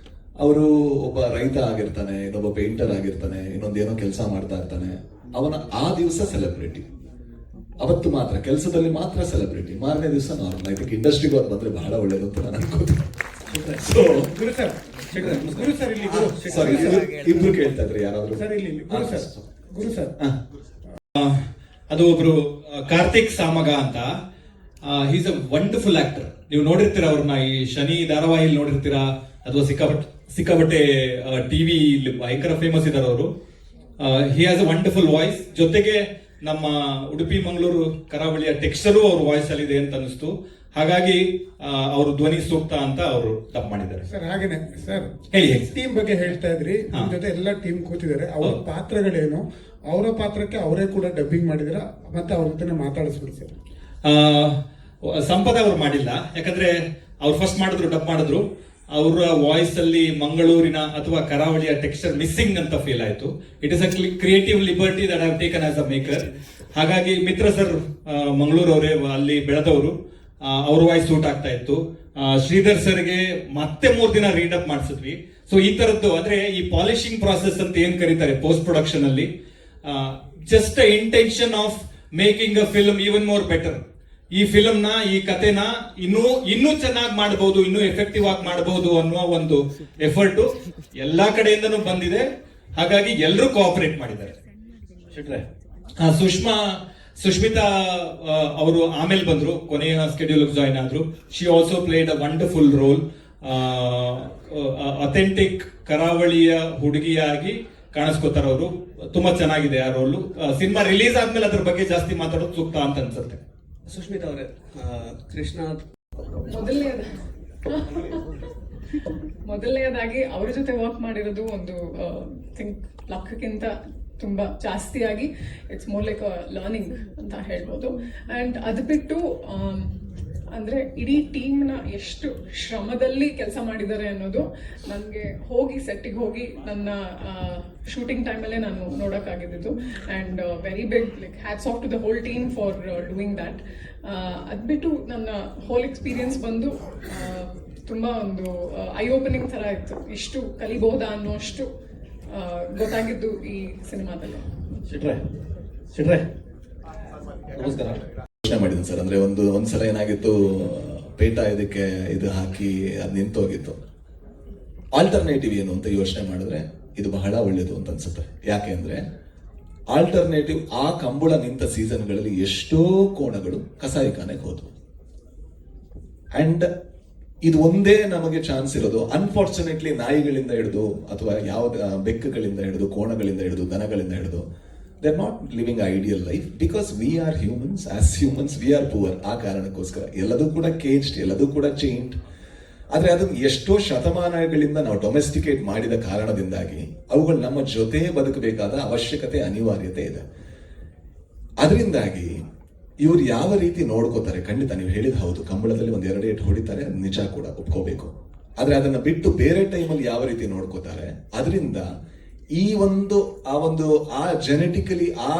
ಅವರು ಒಬ್ಬ ರೈತ ಆಗಿರ್ತಾನೆ, ಇನ್ನೊಬ್ಬ ಪೇಂಟರ್ ಆಗಿರ್ತಾನೆ, ಇನ್ನೊಂದೇನೋ ಕೆಲಸ ಮಾಡ್ತಾ ಇರ್ತಾನೆ. ಅವನ ಆ ದಿವಸ ಸೆಲೆಬ್ರಿಟಿ, ಅವತ್ತು ಮಾತ್ರ ಕೆಲಸದಲ್ಲಿ ಮಾತ್ರ ಸೆಲೆಬ್ರಿಟಿ. ಮಾರನೇ ದಿವಸ ನಾರ್ಮಲ್. ಐ ಥಿಂಕ್ ಇಂಡಸ್ಟ್ರಿಗೆ ಅವ್ರು ಬಂದ್ರೆ ಬಹಳ ಒಳ್ಳೇದು ಅಂತ ನಾನು ಅನ್ಕೋತೀನಿ. ಸಾರಿ, ಇಬ್ರು ಕೇಳ್ತಾ ಇದ್ರೆ ಯಾರಾದ್ರೂ ಅದು ಒಬ್ರು ಕಾರ್ತಿಕ್ ಸಾಮಗ ಅಂತ. Is a wonderful actor. ನೀವು ನೋಡಿರ್ತೀರಾ ಅವ್ರನ್ನ, ಈ ಶನಿ ಧಾರಾವಾಹಿಲಿ ನೋಡಿರ್ತೀರಾ, ಅಥವಾ ಸಿಕ್ಕಾಪಟ್ಟೆ ಟಿವಿ ಭಯಂಕರ ಫೇಮಸ್ ಇದ್ದಾರೆ ಅವರು. He has a wonderful voice. ಜೊತೆಗೆ ನಮ್ಮ ಉಡುಪಿ ಮಂಗಳೂರು ಕರಾವಳಿಯ ಟೆಕ್ಸ್ಚರು ಅವ್ರ ವಾಯ್ಸ್ ಅಲ್ಲಿ ಇದೆ ಅಂತ ಅನಿಸ್ತು. ಹಾಗಾಗಿ ಅವರು ಧ್ವನಿ ಸೂಕ್ತ ಅಂತ ಅವರು ಡಬ್ ಮಾಡಿದ್ದಾರೆ. ಸರ್ ಹಾಗೇನೆ ಸರ್, ಹೇಳಿ. ಟೀಮ್ ಬಗ್ಗೆ ಹೇಳ್ತಾ ಇದ್ರಿ, ನಿಮ್ ಜೊತೆ ಎಲ್ಲ ಟೀಮ್ ಕೂತಿದ್ದಾರೆ. ಅವ್ರ ಪಾತ್ರಗಳೇನು, ಅವರ ಪಾತ್ರಕ್ಕೆ ಅವರೇ ಕೂಡ ಡಬ್ಬಿಂಗ್ ಮಾಡಿದಿರಾ ಮತ್ತೆ ಅವ್ರ ಜೊತೆ ಮಾತಾಡಿಸ್ಬಿಡಿ ಸರ್. ಸಂಪದ ಅವ್ರು ಮಾಡಿಲ್ಲ, ಯಾಕಂದ್ರೆ ಅವ್ರು ಫಸ್ಟ್ ಮಾಡಿದ್ರು, ಡಬ್ ಮಾಡಿದ್ರು. ಅವರ ವಾಯ್ಸ್ ಅಲ್ಲಿ ಮಂಗಳೂರಿನ ಅಥವಾ ಕರಾವಳಿಯ ಟೆಕ್ಸ್ಚರ್ ಮಿಸ್ಸಿಂಗ್ ಅಂತ ಫೀಲ್ ಆಯ್ತು. It is a creative liberty that have taken as a maker. ಹಾಗಾಗಿ ಮಿತ್ರ ಸರ್ ಮಂಗಳೂರು ಅವರೇ ಅಲ್ಲಿ ಬೆಳೆದವರು, ಅವ್ರ ವಾಯ್ಸ್ ಸೂಟ್ ಆಗ್ತಾ ಇತ್ತು. ಶ್ರೀಧರ್ ಸರ್ಗೆ ಮತ್ತೆ 3 ದಿನ ರೀಡಪ್ ಮಾಡಿಸಿದ್ವಿ. ಸೊ ಈ ತರದ್ದು ಅಂದ್ರೆ ಈ ಪಾಲಿಶಿಂಗ್ ಪ್ರಾಸೆಸ್ ಅಂತ ಏನ್ ಕರೀತಾರೆ ಪೋಸ್ಟ್ ಪ್ರೊಡಕ್ಷನ್ ಅಲ್ಲಿ, just intention of making a film even more better. ಈ ಫಿಲ್ಮ್ ನ, ಈ ಕತೆನ ಇನ್ನೂ ಚೆನ್ನಾಗಿ ಮಾಡಬಹುದು, ಇನ್ನೂ ಎಫೆಕ್ಟಿವ್ ಆಗಿ ಮಾಡಬಹುದು ಅನ್ನುವ ಒಂದು ಎಫರ್ಟ್ ಎಲ್ಲಾ ಕಡೆಯಿಂದನೂ ಬಂದಿದೆ. ಹಾಗಾಗಿ ಎಲ್ಲರೂ ಕೋಆಪರೇಟ್ ಮಾಡಿದ್ದಾರೆ. ಸುಷ್ಮಿತಾ ಅವರು ಆಮೇಲೆ ಬಂದ್ರು, ಕೊನೆಯ ಸ್ಕೆಡ್ಯೂಲ್ ಜಾಯಿನ್ ಆದ್ರು. She also played a wonderful role. Authentic ಕರಾವಳಿಯ ಹುಡುಗಿಯಾಗಿ ಕಾಣಿಸ್ಕೋತಾರ ಅವರು. ತುಂಬಾ ಚೆನ್ನಾಗಿದೆ ಆ ರೋಲ್. ಸಿನಿಮಾ ರಿಲೀಸ್ ಆದ್ಮೇಲೆ ಅದ್ರ ಬಗ್ಗೆ ಜಾಸ್ತಿ ಮಾತಾಡೋದು ಸೂಕ್ತ ಅಂತ ಅನ್ಸುತ್ತೆ. ಸುಷ್ಮಿತಾ ಅವರೇ, ಕೃಷ್ಣ ಮೊದಲನೆಯದಾಗಿ ಅವ್ರ ಜೊತೆ ವರ್ಕ್ ಮಾಡಿರೋದು ಒಂದು ಥಿಂಕ್ ಲಕ್ಕಿಂತ ತುಂಬಾ ಜಾಸ್ತಿಯಾಗಿ it's more like a learning ಅಂತ ಹೇಳ್ಬೋದು. ಅಂಡ್ ಅದು ಬಿಟ್ಟು ಅಂದ್ರೆ ಇಡೀ ಟೀಮ್ನ ಎಷ್ಟು ಶ್ರಮದಲ್ಲಿ ಕೆಲಸ ಮಾಡಿದ್ದಾರೆ ಅನ್ನೋದು ನನಗೆ ಸೆಟ್ಟಿಗೆ ಹೋಗಿ ನನ್ನ ಶೂಟಿಂಗ್ ಟೈಮಲ್ಲೇ ನಾನು ನೋಡೋಕ್ಕಾಗಿದ್ದು. And very big like hats off to the whole team for doing that. ಅದು ಬಿಟ್ಟು ನನ್ನ ಹೋಲ್ ಎಕ್ಸ್ಪೀರಿಯನ್ಸ್ ಬಂದು ತುಂಬ ಒಂದು ಐ ಓಪನಿಂಗ್ ಥರ ಇತ್ತು. ಇಷ್ಟು ಕಲಿಬಹುದಾ ಅನ್ನೋಷ್ಟು ಗೊತ್ತಾಗಿದ್ದು ಈ ಸಿನಿಮಾದಲ್ಲಿ. ಯೋಚನೆ ಮಾಡಿದ್ದೀನಿ ಸರ್. ಅಂದ್ರೆ ಒಂದ್ಸಲ ಏನಾಗಿತ್ತು, ಪೇಟ ಇದಕ್ಕೆ ಇದು ಹಾಕಿ ಅದು ನಿಂತೋಗಿತ್ತು. ಆಲ್ಟರ್ನೇಟಿವ್ ಏನು ಅಂತ ಯೋಚನೆ ಮಾಡಿದ್ರೆ ಇದು ಬಹಳ ಒಳ್ಳೇದು ಅಂತ ಅನ್ಸುತ್ತೆ. ಯಾಕೆ ಅಂದ್ರೆ ಆಲ್ಟರ್ನೇಟಿವ್ ಆ ಕಂಬಳ ನಿಂತ ಸೀಸನ್ಗಳಲ್ಲಿ ಎಷ್ಟೋ ಕೋಣಗಳು ಕಸಾಯಿಖಾನೆಗೆ ಹೋದ್ವು. ಅಂಡ್ ಇದು ಒಂದೇ ನಮಗೆ ಚಾನ್ಸ್ ಇರೋದು. ಅನ್ಫಾರ್ಚುನೇಟ್ಲಿ ನಾಯಿಗಳಿಂದ ಹಿಡಿದು ಅಥವಾ ಯಾವ ಬೆಕ್ಕುಗಳಿಂದ ಹಿಡಿದು ಕೋಣಗಳಿಂದ ಹಿಡಿದು ದನಗಳಿಂದ ಹಿಡಿದು they are not living ideal life because we are humans. As humans we are poor. ಆ ಕಾರಣಕ್ಕೋಸ್ಕರ ಎಲ್ಲದೂ ಕೂಡ ಕೇಜ್ಡ್, ಎಲ್ಲದೂ ಕೂಡ ಚೈನ್ಡ್. ಆದ್ರೆ ಅದು ಎಷ್ಟೋ ಶತಮಾನಗಳಿಂದ ನಾವು ಡೊಮೆಸ್ಟಿಕೇಟ್ ಮಾಡಿದ ಕಾರಣದಿಂದಾಗಿ ಅವುಗಳು ನಮ್ಮ ಜೊತೆ ಬದುಕಬೇಕಾದ ಅವಶ್ಯಕತೆ, ಅನಿವಾರ್ಯತೆ ಇದೆ. ಅದರಿಂದಾಗಿ ಇವ್ರು ಯಾವ ರೀತಿ ನೋಡ್ಕೋತಾರೆ, ಖಂಡಿತ ನೀವು ಹೇಳಿದ ಹೌದು, ಕಂಬಳದಲ್ಲಿ ಒಂದ್ 2 ಏಟು ಹೊಡಿತಾರೆ, ಅದು ನಿಜ ಕೂಡ ಒಪ್ಕೋಬೇಕು. ಆದ್ರೆ ಅದನ್ನ ಬಿಟ್ಟು ಬೇರೆ ಟೈಮಲ್ಲಿ ಯಾವ ರೀತಿ ನೋಡ್ಕೋತಾರೆ, ಅದರಿಂದ ಈ ಆ ಜೆನೆಟಿಕಲಿ ಆ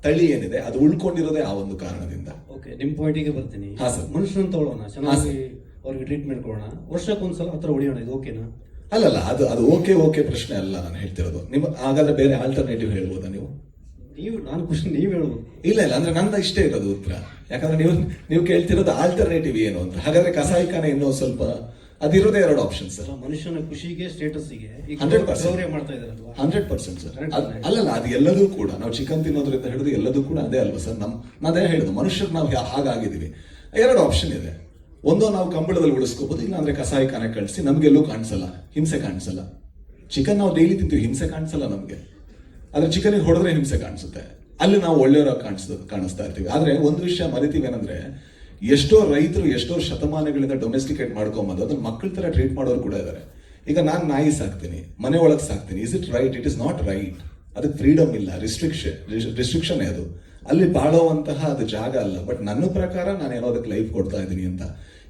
ತಳಿ ಏನಿದೆ ಅದು ಉಳ್ಕೊಂಡಿರೋದೇ ಆ ಒಂದು ಕಾರಣದಿಂದ. ಓಕೆ, ನಿಮ್ ಪಾಯಿಂಟಿಗೆ ಬರ್ತೀನಿ. ಹಾ ಸರ್. ಮನುಷ್ಯನ ತಗೊಳ್ಳೋಣ, ಚೆನ್ನಾಗಿ ಅವ್ರಿಗೆ ಟ್ರೀಟ್ಮೆಂಟ್ ಕೊಡೋಣ, ವರ್ಷಕ್ಕೊಂದ್ಸಲ ಹತ್ರ ಹೊಡಿಯೋಣ, ಇದು ಓಕೆನಾ? ಅಲ್ಲಲ್ಲ, ಅದು ಓಕೆ ಪ್ರಶ್ನೆ ಅಲ್ಲ ನಾನು ಹೇಳ್ತಿರೋದು. ಹಾಗಾದ್ರೆ ಬೇರೆ ಆಲ್ಟರ್ನೇಟಿವ್ ಹೇಳ್ಬೋದಾ ನೀವು? ನಾನು ಖುಷಿ, ನೀವು ಹೇಳ್ಬೋದು. ಇಲ್ಲ ಅಂದ್ರೆ ನಂದ ಇಷ್ಟೇ ಇರೋದು ಉತ್ತರ. ಯಾಕಂದ್ರೆ ನೀವು ಕೇಳ್ತಿರೋದು ಆಲ್ಟರ್ನೇಟಿವ್ ಏನು ಅಂತ. ಹಾಗಾದ್ರೆ ಕಸಾಯಿಖಾನೆ ಇನ್ನೂ ಸ್ವಲ್ಪ ಅದಿರೋದೇ 2 ಆಪ್ಷನ್ಸ್ ಸರ್. ಮನುಷ್ಯನ ಖುಷಿಗೆ, ಸ್ಟೇಟಸ್ಗೆ 100% ಮಾಡ್ತಾ ಇದಾರಲ್ವಾ? 100% ಸರ್. ಅಲ್ಲಲ್ಲ, ಅದು ಎಲ್ಲದೂ ಕೂಡ ನಾವು ಚಿಕನ್ ತಿನ್ನೋದ್ರಿಂದ ಹಿಡಿದು ಎಲ್ಲದೂ ಕೂಡ ಅದೇ ಅಲ್ವಾ ಸರ್. ನಾನೇ ಹೇಳುದು, ಮನುಷ್ಯರು ನಾವು ಹಾಗಾಗಿದ್ದೀವಿ. 2 ಆಪ್ಷನ್ ಇದೆ. ಒಂದೋ ನಾವು ಕಂಬಳದಲ್ಲಿ ಉಳಿಸ್ಕೋಬಹುದು, ಇಲ್ಲ ಅಂದ್ರೆ ಕಸಾಯಿಖಾನೆ ಕಳಿಸಿ ನಮ್ಗೆಲ್ಲೂ ಕಾಣಿಸಲ್ಲ, ಹಿಂಸೆ ಕಾಣಿಸಲ್ಲ. ಚಿಕನ್ ನಾವು ಡೈಲಿ ತಿಂತೀವಿ, ಹಿಂಸೆ ಕಾಣಿಸಲ್ಲ ನಮ್ಗೆ. ಆದ್ರೆ ಚಿಕನ್ಗೆ ಹೊಡೆದ್ರೆ ಹಿಂಸೆ ಕಾಣಿಸುತ್ತೆ, ಅಲ್ಲಿ ನಾವು ಒಳ್ಳೆಯವರಾಗಿ ಕಾಣಿಸ್ತಾ ಇರ್ತೀವಿ. ಆದ್ರೆ ಒಂದು ವಿಷಯ ಮರಿತೀವಿ ಏನಂದ್ರೆ, ಎಷ್ಟೋ ರೈತರು ಎಷ್ಟೋ ಶತಮಾನಗಳಿಂದ ಡೊಮೆಸ್ಟಿಕೇಟ್ ಮಾಡ್ಕೊಂಬಂದು ಅದನ್ನ ಮಕ್ಕಳ ತರ ಟ್ರೀಟ್ ಮಾಡೋರು ಕೂಡ ಇದ್ದಾರೆ. ಈಗ ನಾನು ನಾಯಿ ಸಾಕ್ತೀನಿ, ಮನೆ ಒಳಗೆ ಸಾಕ್ತೀನಿ. Is it right? It is not right. ಅದಕ್ಕೆ ಫ್ರೀಡಮ್ ಇಲ್ಲ, ರಿಸ್ಟ್ರಿಕ್ಷನ್ ಅದು. ಅಲ್ಲಿ ಬಾಳೋವಂತಹ ಅದು ಜಾಗ ಅಲ್ಲ. ಬಟ್ ನನ್ನ ಪ್ರಕಾರ ನಾನು ಏನೋ ಅದಕ್ಕೆ ಲೈಫ್ ಕೊಡ್ತಾ ಇದ್ದೀನಿ ಅಂತ.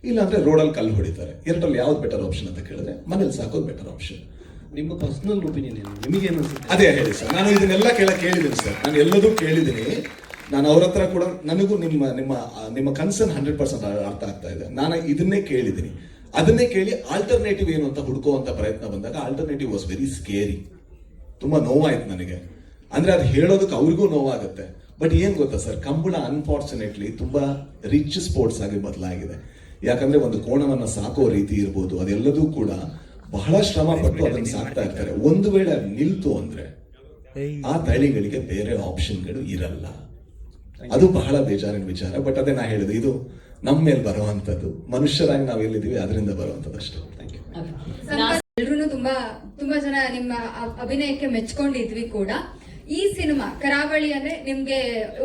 ಇಲ್ಲ ಅಂದ್ರೆ ರೋಡಲ್ಲಿ ಕಲ್ಲು ಹೊಡಿತಾರೆ. 2ರಲ್ಲಿ ಯಾವ್ದು ಬೆಟರ್ ಆಪ್ಷನ್ ಅಂತ ಕೇಳಿದ್ರೆ ಮನೇಲಿ ಸಾಕೋದು ಬೆಟರ್ ಆಪ್ಷನ್. ನಿಮ್ಮ ಪರ್ಸನಲ್ ಒಪಿನಿಯನ್ ಏನು? ನಿಮಗೇನು ಅನ್ಸುತ್ತೆ? ಅದೇ ಹೇಳಿ ಸರ್, ನಾನು ಇದನ್ನೆಲ್ಲ ಕೇಳಿದ್ದೀನಿ ಸರ್. ನಾನು ಎಲ್ಲದೂ ಕೇಳಿದ್ದೀನಿ. ನಾನು ಅವ್ರ ಹತ್ರ ಕೂಡ ನನಗೂ ನಿಮ್ಮ ಕನ್ಸರ್ನ್ 100% ಅರ್ಥ ಆಗ್ತಾ ಇದೆ. ನಾನು ಇದನ್ನೇ ಕೇಳಿದ್ದೀನಿ. ಅದನ್ನೇ ಕೇಳಿ ಆಲ್ಟರ್ನೇಟಿವ್ ಏನು ಅಂತ ಹುಡುಕುವಂತ ಪ್ರಯತ್ನ ಬಂದಾಗ ಆಲ್ಟರ್ನೇಟಿವ್ ವಾಸ್ ವೆರಿ ಸ್ಕೇರಿ. ತುಂಬಾ ನೋವಾಯ್ತು ನನಗೆ. ಅಂದ್ರೆ ಅದು ಹೇಳೋದಕ್ಕೆ ಅವ್ರಿಗೂ ನೋವಾಗುತ್ತೆ. ಬಟ್ ಏನ್ ಗೊತ್ತಾ ಸರ್, ಕಂಬಳ ಅನ್ಫಾರ್ಚುನೇಟ್ಲಿ ತುಂಬಾ ರಿಚ್ ಸ್ಪೋರ್ಟ್ಸ್ ಆಗಿ ಬದಲಾಗಿದೆ. ಯಾಕಂದ್ರೆ ಒಂದು ಕೋಣವನ್ನ ಸಾಕೋ ರೀತಿ ಇರ್ಬೋದು, ಅದೆಲ್ಲದೂ ಕೂಡ ಬಹಳ ಶ್ರಮ ಪಟ್ಟು ಅದನ್ನು ಸಾಕ್ತಾ ಇರ್ತಾರೆ. ಒಂದು ವೇಳೆ ಅದು ನಿಲ್ತು ಅಂದ್ರೆ ಆ ತಳಿಗಳಿಗೆ ಬೇರೆ ಆಪ್ಷನ್ಗಳು ಇರಲ್ಲ. ಅದು ಬಹಳ ಬೇಜಾರಿನ ವಿಚಾರ. ಬಟ್ ಅದೇ ನಾ ಹೇಳಿದೆ, ಇದು ನಮ್ಮ ಮೇಲೆ ಬರುವಂತದ್ದು. ಮನುಷ್ಯರಾಗಿ ನಾವು ಎಲ್ಲಿದ್ದೀವಿ ಅದರಿಂದ ಬರುವಂತದ್ದು ಅಷ್ಟೇ. Thank you. ಎಲ್ರು ತುಂಬಾ ಜನ ನಿಮ್ಮ ಅಭಿನಯಕ್ಕೆ ಮೆಚ್ಕೊಂಡಿದ್ವಿ ಕೂಡ. ಈ ಸಿನಿಮಾ ಕರಾವಳಿ ಅಂದ್ರೆ ನಿಮ್ಗೆ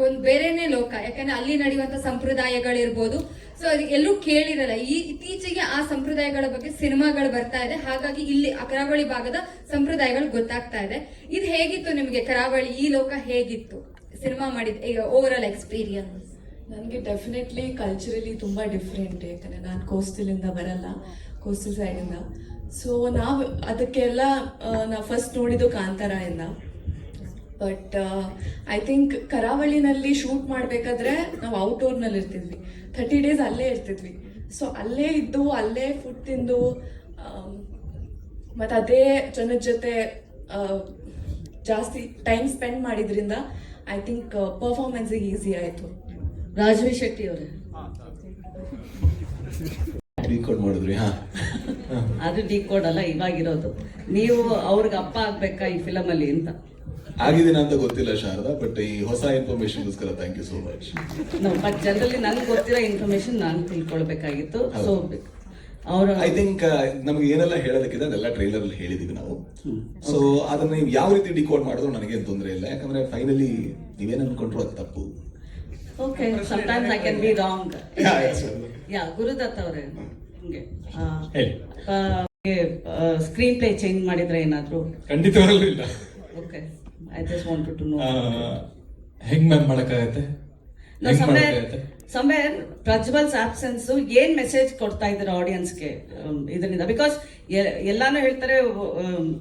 ಒಂದ್ ಬೇರೆನೆ ಲೋಕ. ಯಾಕಂದ್ರೆ ಅಲ್ಲಿ ನಡೆಯುವಂತ ಸಂಪ್ರದಾಯಗಳಿರ್ಬೋದು, ಸೊ ಅದು ಎಲ್ಲೂ ಕೇಳಿರಲ್ಲ. ಇತ್ತೀಚೆಗೆ ಆ ಸಂಪ್ರದಾಯಗಳ ಬಗ್ಗೆ ಸಿನಿಮಾಗಳು ಬರ್ತಾ ಇದೆ. ಹಾಗಾಗಿ ಇಲ್ಲಿ ಕರಾವಳಿ ಭಾಗದ ಸಂಪ್ರದಾಯಗಳು ಗೊತ್ತಾಗ್ತಾ ಇದೆ. ಇದು ಹೇಗಿತ್ತು ನಿಮ್ಗೆ? ಕರಾವಳಿ ಈ ಲೋಕ ಹೇಗಿತ್ತು ಸಿನಿಮಾ ಮಾಡಿದ ಈಗ ಓವರ್ ಆಲ್ ಎಕ್ಸ್ಪೀರಿಯನ್ಸ್? ನನಗೆ ಡೆಫಿನೆಟ್ಲಿ ಕಲ್ಚರಲಿ ತುಂಬ ಡಿಫ್ರೆಂಟ್. ಯಾಕಂದರೆ ನಾನು ಕೋಸ್ಟಲಿಂದ ಬರಲ್ಲ, ಕೋಸ್ಟಲ್ ಸೈಡಿಂದ. ಸೊ ನಾವು ಅದಕ್ಕೆಲ್ಲ ನಾವು ಫಸ್ಟ್ ನೋಡಿದ್ದು ಕಾಂತಾರ ಇಂದ. ಬಟ್ ಐ ಥಿಂಕ್ ಕರಾವಳಿನಲ್ಲಿ ಶೂಟ್ ಮಾಡಬೇಕಾದ್ರೆ ನಾವು ಔಟ್ಡೋರ್ನಲ್ಲಿ ಇರ್ತಿದ್ವಿ, 30 days ಅಲ್ಲೇ ಇರ್ತಿದ್ವಿ. ಸೊ ಅಲ್ಲೇ ಇದ್ದು ಅಲ್ಲೇ ಫುಡ್ ತಿಂದು ಮತ್ತು ಅದೇ ಜನದ ಜೊತೆ ಜಾಸ್ತಿ ಟೈಮ್ ಸ್ಪೆಂಡ್ ಮಾಡಿದ್ರಿಂದ ಐ ಥಿಂಕ್ ಪರ್ಫಾರ್ಮೆನ್ಸಿಗೆ ಈಸಿ ಆಯಿತು. ರಾಜವಿ ಶೆಟ್ಟಿ ಅವರೇ ಡಿಕೋಡ್ ಮಾಡಿದ್ರಿ? ಅದು ಡಿಕೋಡ್ ಅಲ್ಲ, ಇವಾಗಿರೋದು. ನೀವು ಅವ್ರಿಗೆ ಅಪ್ಪ ಆಗ್ಬೇಕಾ ಈ ಫಿಲಮ್ ಅಲ್ಲಿ ಅಂತ? ಆಗಿದ್ದೀನ ಅಂತ ಗೊತ್ತಿಲ್ಲ ಶಾರದಾ, ಬಟ್ ಈ ಹೊಸ ಇನ್ಫಾರ್ಮೇಶನ್ಗೋಸ್ಕರ thank you so much. But generally ನನ್ಗೆ ಗೊತ್ತಿರೋ ಇನ್ಫಾರ್ಮೇಶನ್ ನಾನು ತಿಳ್ಕೊಳ್ಬೇಕಾಗಿತ್ತು. ಸೊ ಅವರು ಐ ಥಿಂಕ್ ನಮ್ಗೆ ಏನೆಲ್ಲ ಹೇಳೋದಕ್ಕಿದೆ ಅದೆಲ್ಲ ಟ್ರೈಲರ್ ಅಲ್ಲಿ ಹೇಳಿದೀವಿ ನಾವು. ಸೊ ಅದನ್ನ ನೀವು ಯಾವ ರೀತಿ ಡಿಕೋಡ್ ಮಾಡಿದ್ರು ನನಗೇನು ತೊಂದರೆ ಇಲ್ಲ. ಯಾಕಂದ್ರೆ ಫೈನಲಿ ನೀವೇನು ಅನ್ಕೊಂಡ್ರು ಅದು ತಪ್ಪು. Okay, sometimes I can be wrong. Yeah, Gurudutt ಅವರೇ ಹಿಂಗೆ ಸ್ಕ್ರೀನ್ ಪ್ಲೇ ಚೇಂಜ್ ಮಾಡಿದ್ರೆ ಏನಾದ್ರು? ಖಂಡಿತವಾಗ್ಲೂ ಇಲ್ಲ. Okay, I just wanted to know ಹೆಂಗ್ ಮ್ಯಾಮ್ ಮಾಡಕ್ಕಾಗತ್ತೆ? ಸಮ್ವೇರ್ ಪ್ರಜ್ವಲ್ಸ್ ಆಬ್ಸೆನ್ಸ್ ಏನ್ ಮೆಸೇಜ್ ಕೊಡ್ತಾ ಇದ್ದಾರೆ ಆಡಿಯನ್ಸ್ಗೆ ಇದರಿಂದ? ಬಿಕಾಸ್ ಎಲ್ಲಾನು ಹೇಳ್ತಾರೆ